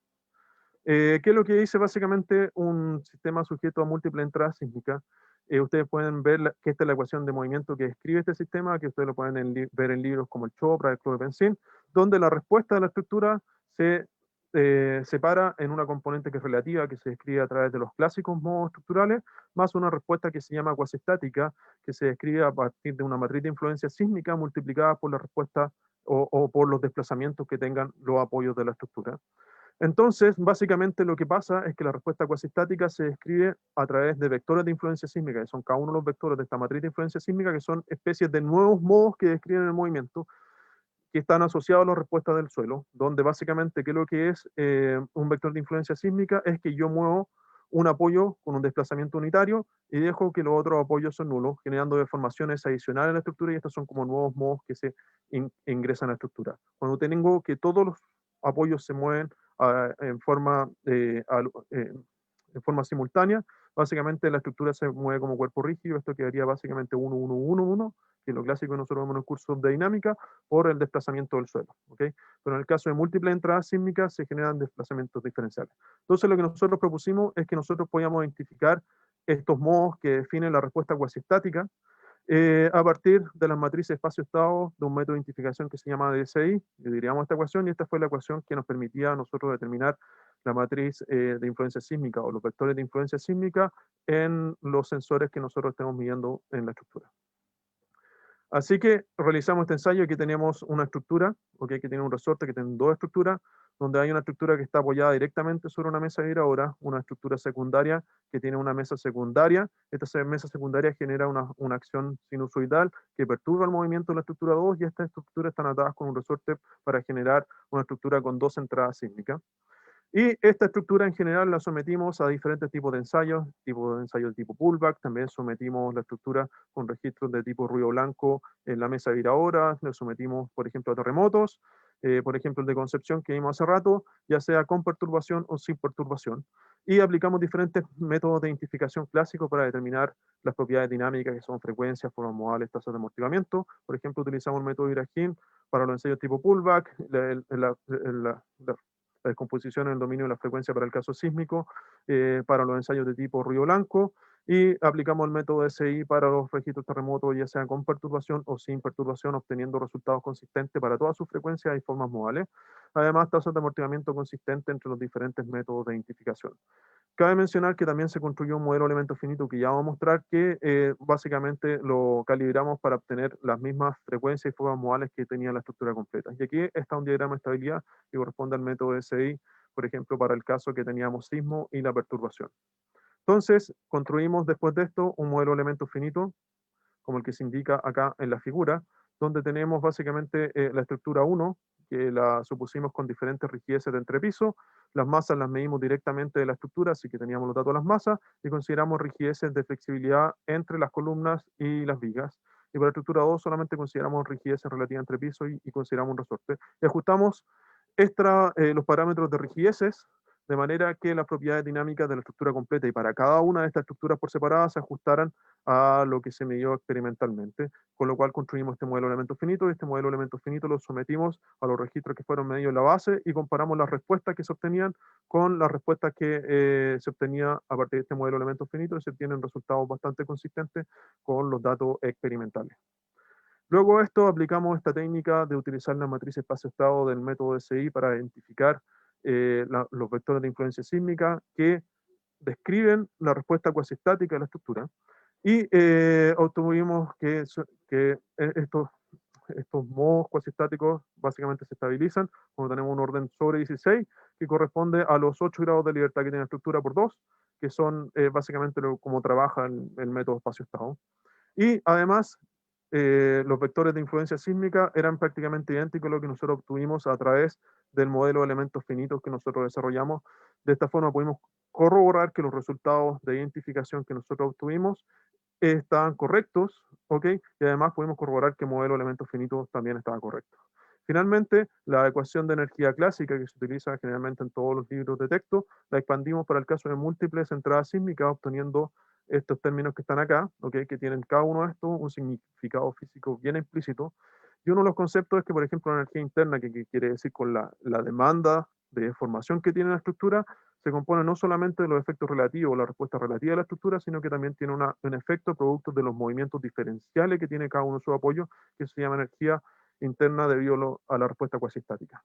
¿Qué es lo que dice básicamente un sistema sujeto a múltiple entrada sísmica? Ustedes pueden ver que esta es la ecuación de movimiento que describe este sistema, que ustedes lo pueden ver en libros como el Chopra, el Claude Benzin, donde la respuesta de la estructura se separa en una componente que es relativa, que se describe a través de los clásicos modos estructurales, más una respuesta que se llama cuasistática, que se describe a partir de una matriz de influencia sísmica multiplicada por la respuesta o por los desplazamientos que tengan los apoyos de la estructura. Entonces, básicamente lo que pasa es que la respuesta cuasistática se describe a través de vectores de influencia sísmica, que son cada uno de los vectores de esta matriz de influencia sísmica, que son especies de nuevos modos que describen el movimiento, que están asociados a las respuestas del suelo, donde básicamente, ¿qué es lo que es un vector de influencia sísmica? Es que yo muevo un apoyo con un desplazamiento unitario y dejo que los otros apoyos son nulos, generando deformaciones adicionales en la estructura, y estos son como nuevos modos que se ingresan a la estructura. Cuando tengo que todos los apoyos se mueven en forma simultánea, básicamente la estructura se mueve como cuerpo rígido, esto quedaría básicamente 1, 1, 1, 1, que es lo clásico que nosotros vemos en el curso de dinámica, por el desplazamiento del suelo. ¿Okay? Pero en el caso de múltiples entradas sísmicas se generan desplazamientos diferenciales. Entonces lo que nosotros propusimos es que nosotros podíamos identificar estos modos que definen la respuesta cuasistática a partir de las matrices espacio-estado de un método de identificación que se llama DSI, y diríamos esta ecuación, y esta fue la ecuación que nos permitía a nosotros determinar la matriz de influencia sísmica o los vectores de influencia sísmica en los sensores que nosotros estemos midiendo en la estructura. Así que realizamos este ensayo. Aquí tenemos una estructura, ¿okay? Que tiene un resorte, que tiene dos estructuras, donde hay una estructura que está apoyada directamente sobre una mesa vibradora, una estructura secundaria que tiene una mesa secundaria. Esta mesa secundaria genera una acción sinusoidal que perturba el movimiento de la estructura 2, y estas estructuras están atadas con un resorte para generar una estructura con dos entradas sísmicas. Y esta estructura en general la sometimos a diferentes tipos de ensayos de tipo pullback. También sometimos la estructura con registros de tipo ruido blanco en la mesa vibradora. Le sometimos, por ejemplo, a terremotos, por ejemplo, el de Concepción que vimos hace rato, ya sea con perturbación o sin perturbación. Y aplicamos diferentes métodos de identificación clásicos para determinar las propiedades dinámicas, que son frecuencias, formas modales, tasas de amortiguamiento. Por ejemplo, utilizamos el método Iragin para los ensayos tipo pullback, la descomposición en el dominio de la frecuencia para el caso sísmico, para los ensayos de tipo ruido blanco, y aplicamos el método SI para los registros terremotos, ya sea con perturbación o sin perturbación, obteniendo resultados consistentes para todas sus frecuencias y formas modales. Además, tasas de amortiguamiento consistentes entre los diferentes métodos de identificación. Cabe mencionar que también se construyó un modelo de elemento finito que ya vamos a mostrar, que básicamente lo calibramos para obtener las mismas frecuencias y formas modales que tenía la estructura completa. Y aquí está un diagrama de estabilidad que corresponde al método SI, por ejemplo, para el caso que teníamos sismo y la perturbación. Entonces, construimos después de esto un modelo de elemento finito, como el que se indica acá en la figura, donde tenemos básicamente la estructura 1, que la supusimos con diferentes rigideces de entrepiso. Las masas las medimos directamente de la estructura, así que teníamos los datos de las masas, y consideramos rigideces de flexibilidad entre las columnas y las vigas. Y para la estructura 2 solamente consideramos rigideces relativas entre piso y consideramos un resorte. Y ajustamos los parámetros de rigideces, de manera que las propiedades dinámicas de la estructura completa y para cada una de estas estructuras por separada se ajustaran a lo que se midió experimentalmente, con lo cual construimos este modelo de elementos finitos, y este modelo de elementos finitos lo sometimos a los registros que fueron medidos en la base y comparamos las respuestas que se obtenían con las respuestas que se obtenía a partir de este modelo de elementos finitos, y se obtienen resultados bastante consistentes con los datos experimentales. Luego de esto aplicamos esta técnica de utilizar la matriz espacio-estado del método SI para identificar los vectores de influencia sísmica, que describen la respuesta cuasistática de la estructura, y obtuvimos que estos modos cuasistáticos básicamente se estabilizan cuando tenemos un orden sobre 16 que corresponde a los 8 grados de libertad que tiene la estructura por 2, que son básicamente como trabaja el método espacio-estado. Y además, los vectores de influencia sísmica eran prácticamente idénticos a lo que nosotros obtuvimos a través del modelo de elementos finitos que nosotros desarrollamos. De esta forma pudimos corroborar que los resultados de identificación que nosotros obtuvimos estaban correctos, ¿ok? Y además pudimos corroborar que el modelo de elementos finitos también estaba correcto. Finalmente, la ecuación de energía clásica que se utiliza generalmente en todos los libros de texto, la expandimos para el caso de múltiples entradas sísmicas, obteniendo estos términos que están acá, ¿okay? Que tienen cada uno de estos un significado físico bien implícito. Y uno de los conceptos es que, por ejemplo, la energía interna, que quiere decir con la demanda de formación que tiene la estructura, se compone no solamente de los efectos relativos, la respuesta relativa de la estructura, sino que también tiene un efecto producto de los movimientos diferenciales que tiene cada uno de sus apoyos, que se llama energía interna debido a la respuesta cuasistática.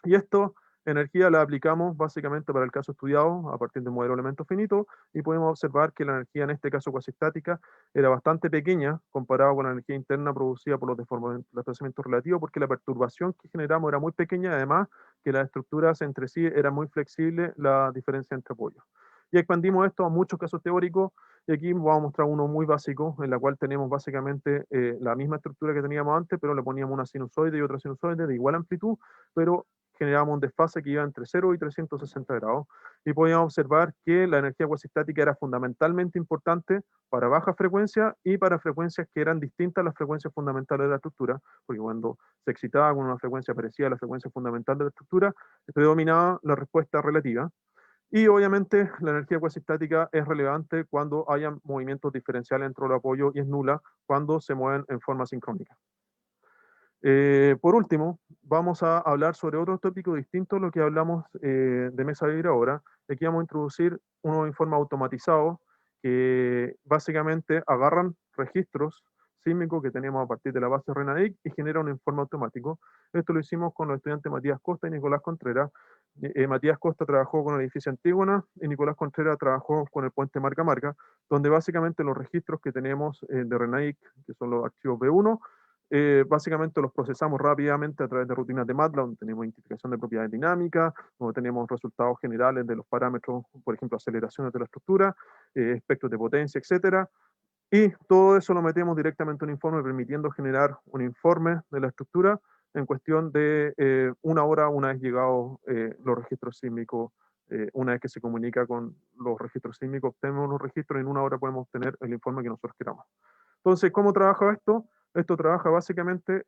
Y esto, energía, la aplicamos básicamente para el caso estudiado a partir del modelo de elementos finitos, y podemos observar que la energía en este caso cuasistática era bastante pequeña comparado con la energía interna producida por los desplazamientos relativos, porque la perturbación que generamos era muy pequeña, además que las estructuras entre sí era muy flexible la diferencia entre apoyos. Y expandimos esto a muchos casos teóricos, y aquí vamos a mostrar uno muy básico, en la cual tenemos básicamente la misma estructura que teníamos antes, pero le poníamos una sinusoide y otra sinusoide de igual amplitud, pero generábamos un desfase que iba entre 0 y 360 grados, y podíamos observar que la energía cuasistática era fundamentalmente importante para baja frecuencia y para frecuencias que eran distintas a las frecuencias fundamentales de la estructura, porque cuando se excitaba con una frecuencia parecida a la frecuencia fundamental de la estructura, predominaba la respuesta relativa. Y obviamente la energía cuasistática es relevante cuando haya movimientos diferenciales dentro del apoyo, y es nula cuando se mueven en forma sincrónica. Por último, vamos a hablar sobre otro tópico distinto a lo que hablamos de mesa vibradora. Aquí vamos a introducir unos informes automatizados que básicamente agarran registros sísmicos que tenemos a partir de la base RENADIC y generan un informe automático. Esto lo hicimos con los estudiantes Matías Costa y Nicolás Contreras. Matías Costa trabajó con el edificio Antígona y Nicolás Contreras trabajó con el puente Marca Marca, donde básicamente los registros que tenemos de RENADIC, que son los archivos B1, básicamente los procesamos rápidamente a través de rutinas de MATLAB, donde tenemos identificación de propiedades dinámicas, donde tenemos resultados generales de los parámetros, por ejemplo, aceleraciones de la estructura, espectros de potencia, etcétera. Y todo eso lo metemos directamente en un informe, permitiendo generar un informe de la estructura en cuestión de una hora, una vez llegados los registros sísmicos. Una vez que se comunica con los registros sísmicos, obtenemos los registros y en una hora podemos obtener el informe que nosotros queramos. Entonces, ¿cómo trabaja esto? Esto trabaja básicamente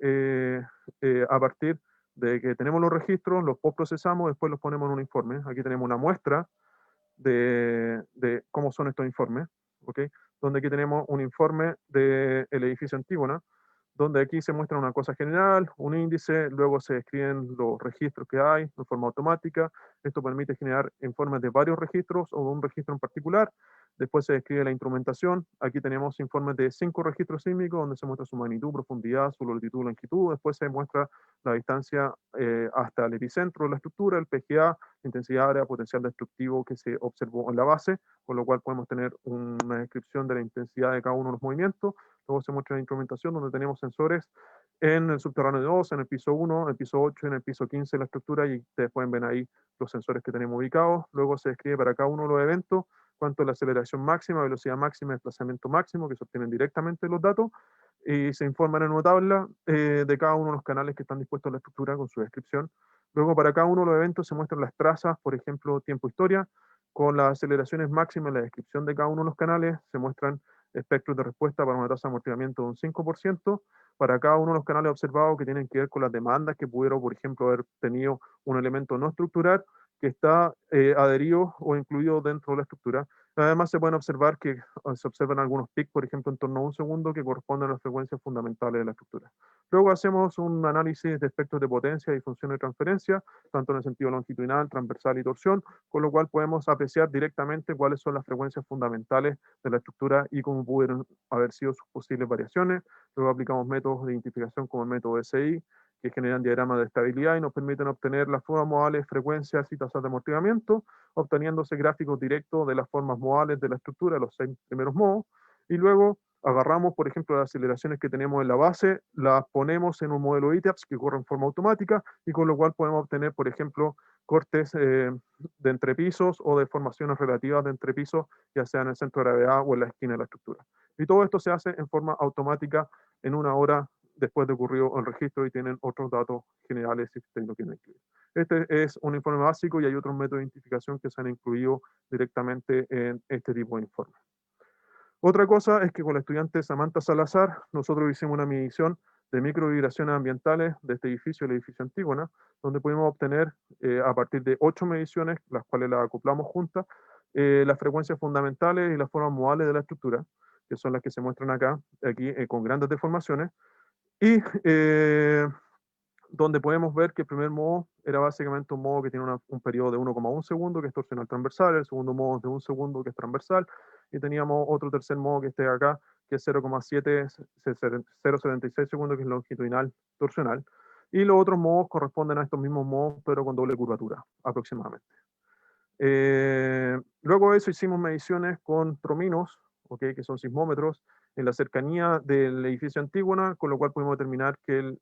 a partir de que tenemos los registros, los postprocesamos, después los ponemos en un informe. Aquí tenemos una muestra de cómo son estos informes, ¿ok? Donde aquí tenemos un informe del edificio Antígona, donde aquí se muestra una cosa general, un índice, luego se describen los registros que hay de forma automática. Esto permite generar informes de varios registros o de un registro en particular. Después se describe la instrumentación. Aquí tenemos informes de 5 registros sísmicos donde se muestra su magnitud, profundidad, su longitud, longitud. Después se muestra la distancia hasta el epicentro de la estructura, el PGA, intensidad área, potencial destructivo que se observó en la base, con lo cual podemos tener una descripción de la intensidad de cada uno de los movimientos. Luego se muestra la instrumentación donde tenemos sensores en el subterráneo 2, en el piso 1, en el piso 8 y en el piso 15 de la estructura, y ustedes pueden ver ahí los sensores que tenemos ubicados. Luego se describe para cada uno de los eventos cuánto es la aceleración máxima, velocidad máxima, desplazamiento máximo, que se obtienen directamente los datos, y se informan en una tabla de cada uno de los canales que están dispuestos a la estructura con su descripción. Luego para cada uno de los eventos se muestran las trazas, por ejemplo, tiempo-historia, con las aceleraciones máximas en la descripción de cada uno de los canales. Se muestran espectros de respuesta para una tasa de amortiguamiento de un 5% para cada uno de los canales observados que tienen que ver con las demandas que pudieron, por ejemplo, haber tenido un elemento no estructural que está adherido o incluido dentro de la estructura. Además, se pueden observar que se observan algunos pics, por ejemplo, en torno a un segundo, que corresponden a las frecuencias fundamentales de la estructura. Luego hacemos un análisis de espectros de potencia y función de transferencia, tanto en el sentido longitudinal, transversal y torsión, con lo cual podemos apreciar directamente cuáles son las frecuencias fundamentales de la estructura y cómo pudieron haber sido sus posibles variaciones. Luego aplicamos métodos de identificación como el método SI, que generan diagramas de estabilidad y nos permiten obtener las formas modales, frecuencias y tasas de amortiguamiento, obteniéndose gráficos directos de las formas modales de la estructura, los 6 primeros modos, y luego agarramos, por ejemplo, las aceleraciones que tenemos en la base, las ponemos en un modelo ITAPS que corre en forma automática, y con lo cual podemos obtener, por ejemplo, cortes de entrepisos o deformaciones relativas de entrepisos, ya sea en el centro de gravedad o en la esquina de la estructura. Y todo esto se hace en forma automática en una hora después de ocurrido el registro, y tienen otros datos generales si ustedes lo quieren incluir. Este es un informe básico y hay otros métodos de identificación que se han incluido directamente en este tipo de informe. Otra cosa es que con la estudiante Samantha Salazar, nosotros hicimos una medición de microvibraciones ambientales de este edificio, el edificio Antígona, donde pudimos obtener a partir de 8 mediciones, las cuales las acoplamos juntas, las frecuencias fundamentales y las formas modales de la estructura, que son las que se muestran acá, aquí con grandes deformaciones, y donde podemos ver que el primer modo era básicamente un modo que tiene un periodo de 1,1 segundo, que es torsional transversal, el segundo modo es de 1 segundo, que es transversal, y teníamos otro tercer modo que esté acá, que es 0,76 segundos, que es longitudinal torsional, y los otros modos corresponden a estos mismos modos, pero con doble curvatura, aproximadamente. Luego de eso hicimos mediciones con trominos, ¿okay? Que son sismómetros, en la cercanía del edificio Antígona, con lo cual pudimos determinar que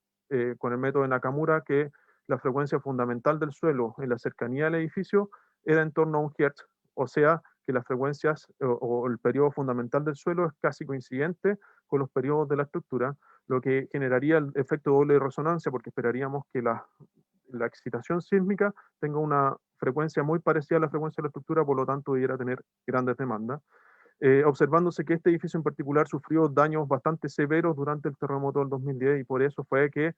con el método de Nakamura que la frecuencia fundamental del suelo en la cercanía del edificio era en torno a 1 Hz, o sea que las frecuencias o el periodo fundamental del suelo es casi coincidente con los periodos de la estructura, lo que generaría el efecto doble de resonancia, porque esperaríamos que la excitación sísmica tenga una frecuencia muy parecida a la frecuencia de la estructura, por lo tanto debiera tener grandes demandas. Observándose que este edificio en particular sufrió daños bastante severos durante el terremoto del 2010, y por eso fue que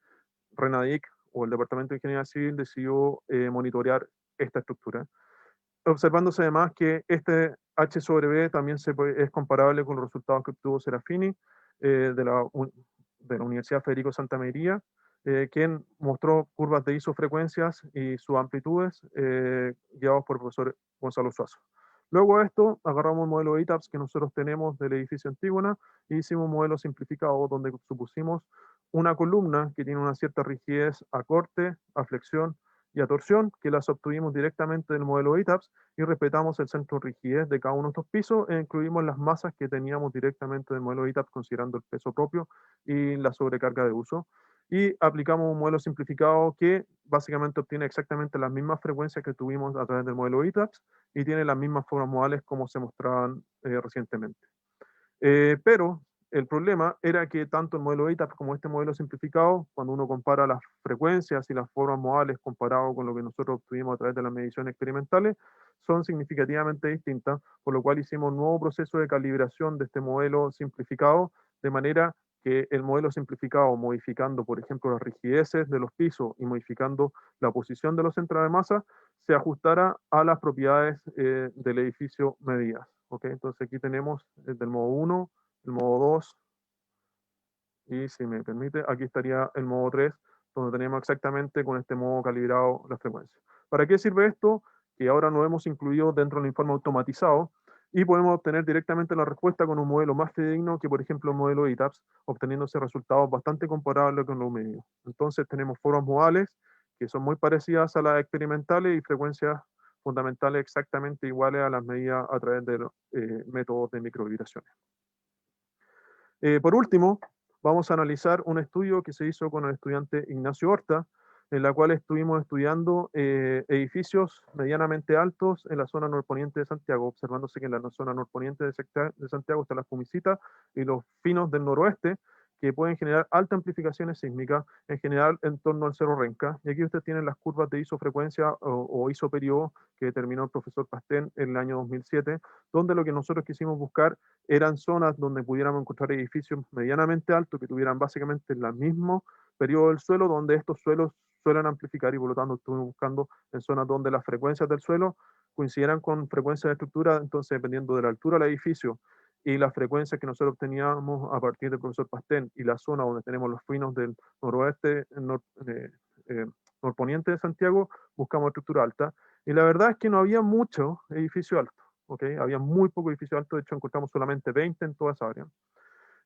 RENADIC o el Departamento de Ingeniería Civil decidió monitorear esta estructura. Observándose además que este H sobre B también es comparable con los resultados que obtuvo Serafini de la Universidad Federico Santa María, quien mostró curvas de isofrecuencias y sus amplitudes guiados por el profesor Gonzalo Suazo. Luego de esto, agarramos el modelo ITAPS que nosotros tenemos del edificio Antígona e hicimos un modelo simplificado donde supusimos una columna que tiene una cierta rigidez a corte, a flexión y a torsión, que las obtuvimos directamente del modelo ITAPS, y respetamos el centro de rigidez de cada uno de estos pisos e incluimos las masas que teníamos directamente del modelo ITAPS, considerando el peso propio y la sobrecarga de uso. Y aplicamos un modelo simplificado que básicamente obtiene exactamente las mismas frecuencias que tuvimos a través del modelo ITAPS y tiene las mismas formas modales como se mostraban recientemente. Pero el problema era que tanto el modelo ITAPS como este modelo simplificado, cuando uno compara las frecuencias y las formas modales comparado con lo que nosotros obtuvimos a través de las mediciones experimentales, son significativamente distintas, por lo cual hicimos un nuevo proceso de calibración de este modelo simplificado, de manera que el modelo simplificado, modificando, por ejemplo, las rigideces de los pisos y modificando la posición de los centros de masa, se ajustara a las propiedades del edificio medidas. ¿Okay? Entonces aquí tenemos del modo 1, el modo 2, y si me permite, aquí estaría el modo 3, donde tenemos exactamente con este modo calibrado la frecuencia. ¿Para qué sirve esto? Que ahora lo hemos incluido dentro del informe automatizado y podemos obtener directamente la respuesta con un modelo más fidedigno que, por ejemplo, el modelo ITAPS, obteniéndose resultados bastante comparables con los medios. Entonces tenemos formas modales que son muy parecidas a las experimentales y frecuencias fundamentales exactamente iguales a las medidas a través de los métodos de microvibraciones. Por último, vamos a analizar un estudio que se hizo con el estudiante Ignacio Horta, en la cual estuvimos estudiando edificios medianamente altos en la zona norponiente de Santiago, observándose que en la zona norponiente de Santiago están las Pumicitas y los Pinos del noroeste, que pueden generar altas amplificaciones sísmicas, en general en torno al Cerro Renca. Y aquí ustedes tienen las curvas de isofrecuencia o isoperiodo que determinó el profesor Pastén en el año 2007, donde lo que nosotros quisimos buscar eran zonas donde pudiéramos encontrar edificios medianamente altos que tuvieran básicamente el mismo periodo del suelo, donde estos suelos suelen amplificar, y por lo tanto estuvimos buscando en zonas donde las frecuencias del suelo coincidieran con frecuencias de estructura. Entonces, dependiendo de la altura del edificio y las frecuencias que nosotros teníamos a partir del profesor Pastén y la zona donde tenemos los pinos del noroeste, norponiente de Santiago, buscamos estructura alta. Y la verdad es que no había mucho edificio alto. ¿Okay? Había muy poco edificio alto, de hecho encontramos solamente 20 en toda esa área.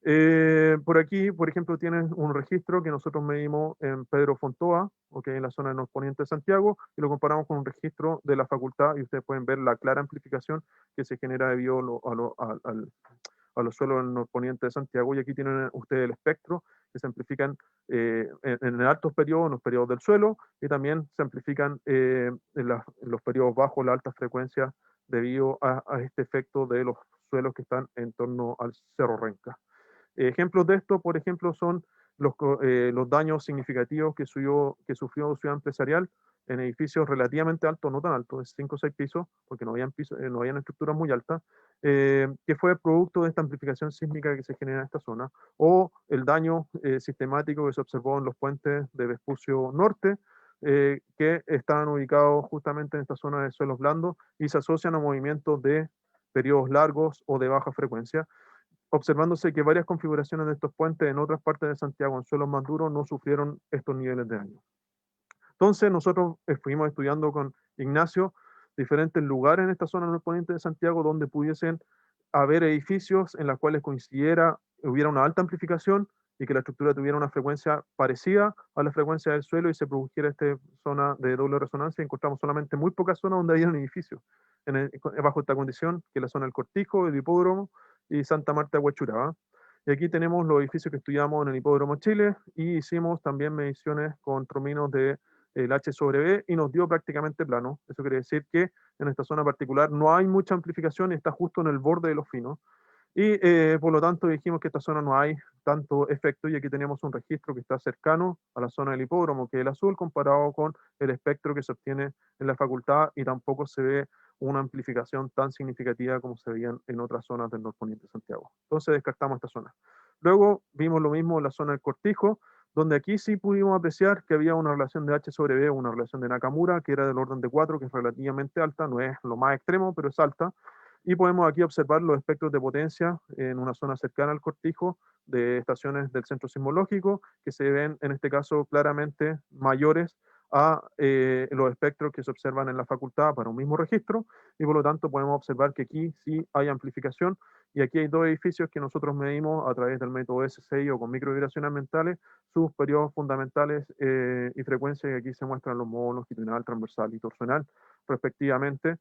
Por aquí, por ejemplo, tienen un registro que nosotros medimos en Pedro Fontoa, okay, en la zona del norponiente de Santiago, y lo comparamos con un registro de la facultad, y ustedes pueden ver la clara amplificación que se genera debido a los suelos del norponiente de Santiago. Y aquí tienen ustedes el espectro, que se amplifican en altos periodos, en los periodos del suelo, y también se amplifican en los periodos bajos, la alta frecuencia, debido a este efecto de los suelos que están en torno al Cerro Renca. Ejemplos de esto, por ejemplo, son los daños significativos que sufrió Ciudad Empresarial en edificios relativamente altos, no tan altos, de 5 o 6 pisos, porque no habían estructuras muy altas, que fue producto de esta amplificación sísmica que se genera en esta zona, o el daño sistemático que se observó en los puentes de Vespucio Norte, que estaban ubicados justamente en esta zona de suelos blandos y se asocian a movimientos de periodos largos o de baja frecuencia, observándose que varias configuraciones de estos puentes en otras partes de Santiago, en suelos más duros, no sufrieron estos niveles de daño. Entonces, nosotros fuimos estudiando con Ignacio diferentes lugares en esta zona norponiente de Santiago donde pudiesen haber edificios en los cuales hubiera una alta amplificación y que la estructura tuviera una frecuencia parecida a la frecuencia del suelo y se produjera esta zona de doble resonancia. Encontramos solamente muy pocas zonas donde había un edificio bajo esta condición, que es la zona del Cortijo, el Hipódromo y Santa Marta de Huachuraba. Y aquí tenemos los edificios que estudiamos en el Hipódromo Chile y hicimos también mediciones con trominos de el H sobre B y nos dio prácticamente plano. Eso quiere decir que en esta zona particular no hay mucha amplificación y está justo en el borde de los finos. Y por lo tanto dijimos que esta zona no hay tanto efecto y aquí tenemos un registro que está cercano a la zona del hipódromo, que es el azul, comparado con el espectro que se obtiene en la facultad y tampoco se ve una amplificación tan significativa como se veían en otras zonas del norponiente de Santiago. Entonces descartamos esta zona. Luego vimos lo mismo en la zona del Cortijo, donde aquí sí pudimos apreciar que había una relación de H sobre B, una relación de Nakamura, que era del orden de 4, que es relativamente alta, no es lo más extremo, pero es alta. Y podemos aquí observar los espectros de potencia en una zona cercana al Cortijo de estaciones del centro sismológico, que se ven en este caso claramente mayores a los espectros que se observan en la facultad para un mismo registro, y por lo tanto podemos observar que aquí sí hay amplificación, y aquí hay dos edificios que nosotros medimos a través del método SSI o con microvibraciones ambientales, sus periodos fundamentales y frecuencias, que aquí se muestran los modos longitudinal, transversal y torsional, respectivamente,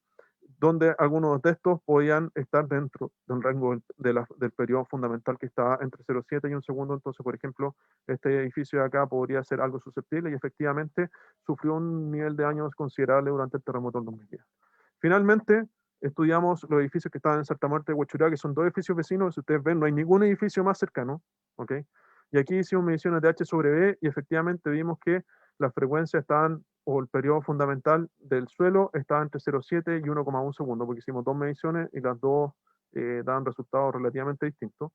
donde algunos de estos podían estar dentro del rango del periodo fundamental que está entre 0,7 y un segundo. Entonces, por ejemplo, este edificio de acá podría ser algo susceptible y efectivamente sufrió un nivel de daños considerable durante el terremoto del 2010. Finalmente, estudiamos los edificios que estaban en Santa Marta de Huachurá, que son dos edificios vecinos. Si ustedes ven, no hay ningún edificio más cercano, ¿ok? Y aquí hicimos mediciones de H sobre B y efectivamente vimos que las frecuencias estaban, o el periodo fundamental del suelo estaba entre 0,7 y 1,1 segundos, porque hicimos dos mediciones y las dos daban resultados relativamente distintos.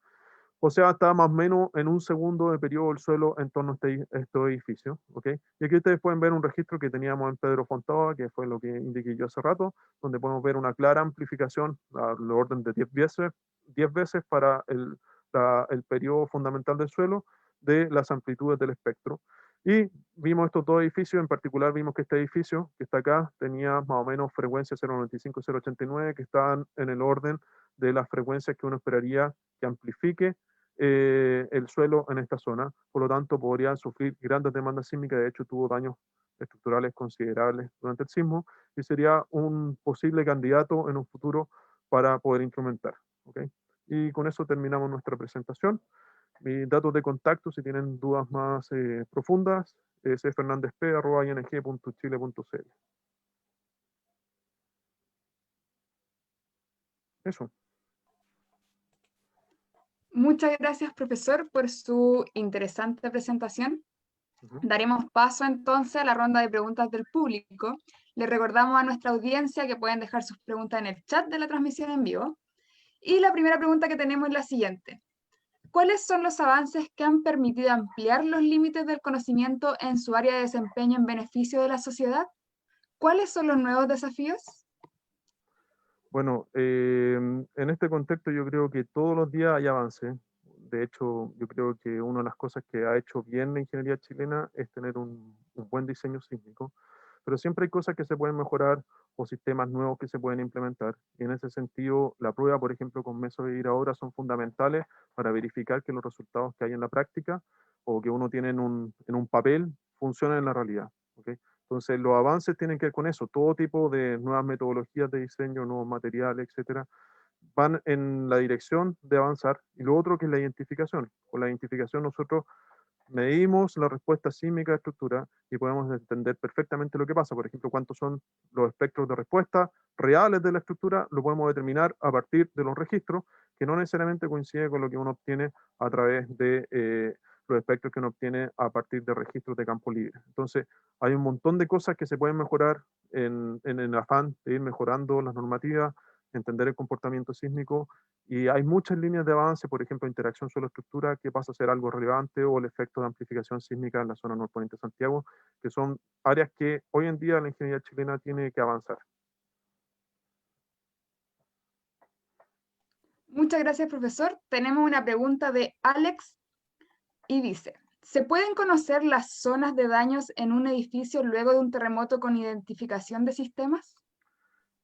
O sea, está más o menos en un segundo de periodo del suelo en torno a estos edificios, ¿ok? Y aquí ustedes pueden ver un registro que teníamos en Pedro Fontova, que fue lo que indiqué yo hace rato, donde podemos ver una clara amplificación, al orden de 10 veces para el periodo fundamental del suelo, de las amplitudes del espectro. Y vimos estos dos edificios, en particular vimos que este edificio que está acá tenía más o menos frecuencias 0,95 y 0,89, que estaban en el orden de las frecuencias que uno esperaría que amplifique el suelo en esta zona. Por lo tanto, podrían sufrir grandes demandas sísmicas. De hecho, tuvo daños estructurales considerables durante el sismo y sería un posible candidato en un futuro para poder instrumentar. ¿Okay? Y con eso terminamos nuestra presentación. Mis datos de contacto, si tienen dudas más profundas, es fernandezp@ing.chile.cl. Eso. Muchas gracias, profesor, por su interesante presentación. Daremos paso entonces a la ronda de preguntas del público. Les recordamos a nuestra audiencia que pueden dejar sus preguntas en el chat de la transmisión en vivo. Y la primera pregunta que tenemos es la siguiente. ¿Cuáles son los avances que han permitido ampliar los límites del conocimiento en su área de desempeño en beneficio de la sociedad? ¿Cuáles son los nuevos desafíos? Bueno, en este contexto yo creo que todos los días hay avance. De hecho, yo creo que una de las cosas que ha hecho bien la ingeniería chilena es tener un buen diseño sísmico, pero siempre hay cosas que se pueden mejorar o sistemas nuevos que se pueden implementar. Y en ese sentido, la prueba, por ejemplo, con mesohidradora son fundamentales para verificar que los resultados que hay en la práctica o que uno tiene en un papel funcionan en la realidad. ¿Okay? Entonces, los avances tienen que ver con eso, todo tipo de nuevas metodologías de diseño, nuevos materiales, etcétera, van en la dirección de avanzar. Y lo otro que es la identificación. Con la identificación nosotros medimos la respuesta sísmica de estructura y podemos entender perfectamente lo que pasa. Por ejemplo, cuántos son los espectros de respuesta reales de la estructura, lo podemos determinar a partir de los registros, que no necesariamente coincide con lo que uno obtiene a través de los espectros que uno obtiene a partir de registros de campo libre. Entonces, hay un montón de cosas que se pueden mejorar en el afán de ir mejorando las normativas, entender el comportamiento sísmico, y hay muchas líneas de avance, por ejemplo, interacción suelo-estructura, que pasa a ser algo relevante, o el efecto de amplificación sísmica en la zona norponiente de Santiago, que son áreas que hoy en día la ingeniería chilena tiene que avanzar. Muchas gracias, profesor. Tenemos una pregunta de Alex y dice, ¿se pueden conocer las zonas de daños en un edificio luego de un terremoto con identificación de sistemas?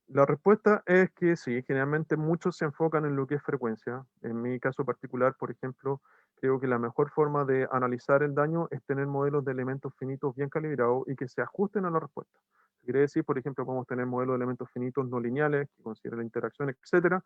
La respuesta es que sí, generalmente muchos se enfocan en lo que es frecuencia. En mi caso particular, por ejemplo, creo que la mejor forma de analizar el daño es tener modelos de elementos finitos bien calibrados y que se ajusten a la respuesta. Quiere decir, por ejemplo, podemos tener modelos de elementos finitos no lineales, que consideren la interacción, etcétera,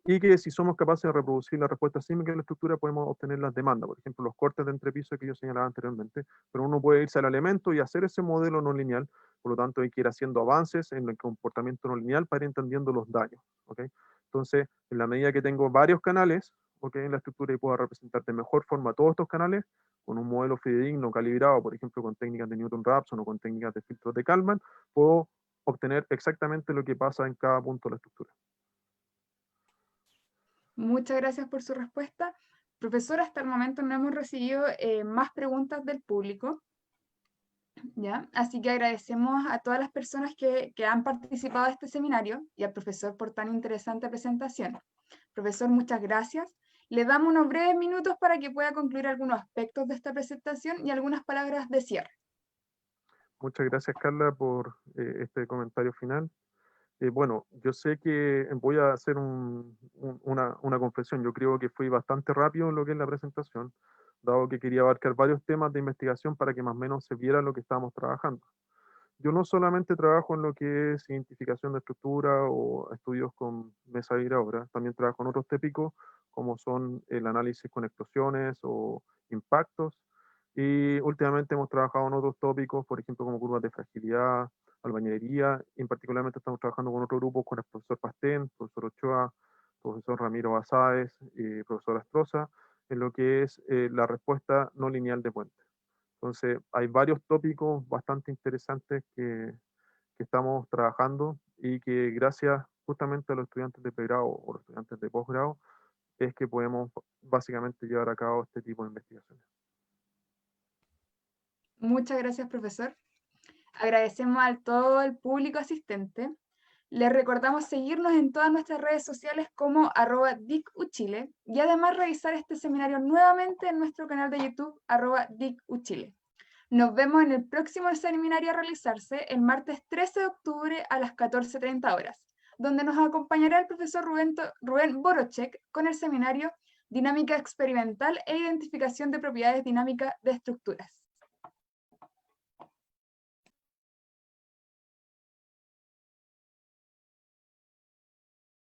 y que si somos capaces de reproducir la respuesta sísmica en la estructura, podemos obtener las demandas, por ejemplo, los cortes de entrepiso que yo señalaba anteriormente, pero uno puede irse al elemento y hacer ese modelo no lineal, por lo tanto hay que ir haciendo avances en el comportamiento no lineal para ir entendiendo los daños, ¿okay? Entonces, en la medida que tengo varios canales, ¿okay?, en la estructura y puedo representar de mejor forma todos estos canales, con un modelo fidedigno, calibrado, por ejemplo, con técnicas de Newton-Raphson o con técnicas de filtros de Kalman, puedo obtener exactamente lo que pasa en cada punto de la estructura. Muchas gracias por su respuesta. Profesor, hasta el momento no hemos recibido más preguntas del público, ¿ya? Así que agradecemos a todas las personas que han participado de este seminario y al profesor por tan interesante presentación. Profesor, muchas gracias. Le damos unos breves minutos para que pueda concluir algunos aspectos de esta presentación y algunas palabras de cierre. Muchas gracias, Carla, por este comentario final. Bueno, yo sé que voy a hacer una confesión. Yo creo que fui bastante rápido en lo que es la presentación, dado que quería abarcar varios temas de investigación para que más o menos se viera lo que estábamos trabajando. Yo no solamente trabajo en lo que es identificación de estructura o estudios con mesa hidráulica, también trabajo en otros tópicos como son el análisis con explosiones o impactos. Y últimamente hemos trabajado en otros tópicos, por ejemplo, como curvas de fragilidad, albañilería. Y en particularmente estamos trabajando con otro grupo, con el profesor Pastén, profesor Ochoa, profesor Ramiro Basáez y profesor Astroza, en lo que es la respuesta no lineal de puente. Entonces, hay varios tópicos bastante interesantes que estamos trabajando y que gracias justamente a los estudiantes de pregrado o los estudiantes de posgrado es que podemos básicamente llevar a cabo este tipo de investigaciones. Muchas gracias, profesor. Agradecemos a todo el público asistente. Les recordamos seguirnos en todas nuestras redes sociales como @dicuchile y además revisar este seminario nuevamente en nuestro canal de YouTube @dicuchile. Nos vemos en el próximo seminario a realizarse el martes 13 de octubre a las 14:30 horas, donde nos acompañará el profesor Rubén Borochek con el seminario Dinámica experimental e identificación de propiedades dinámicas de estructuras.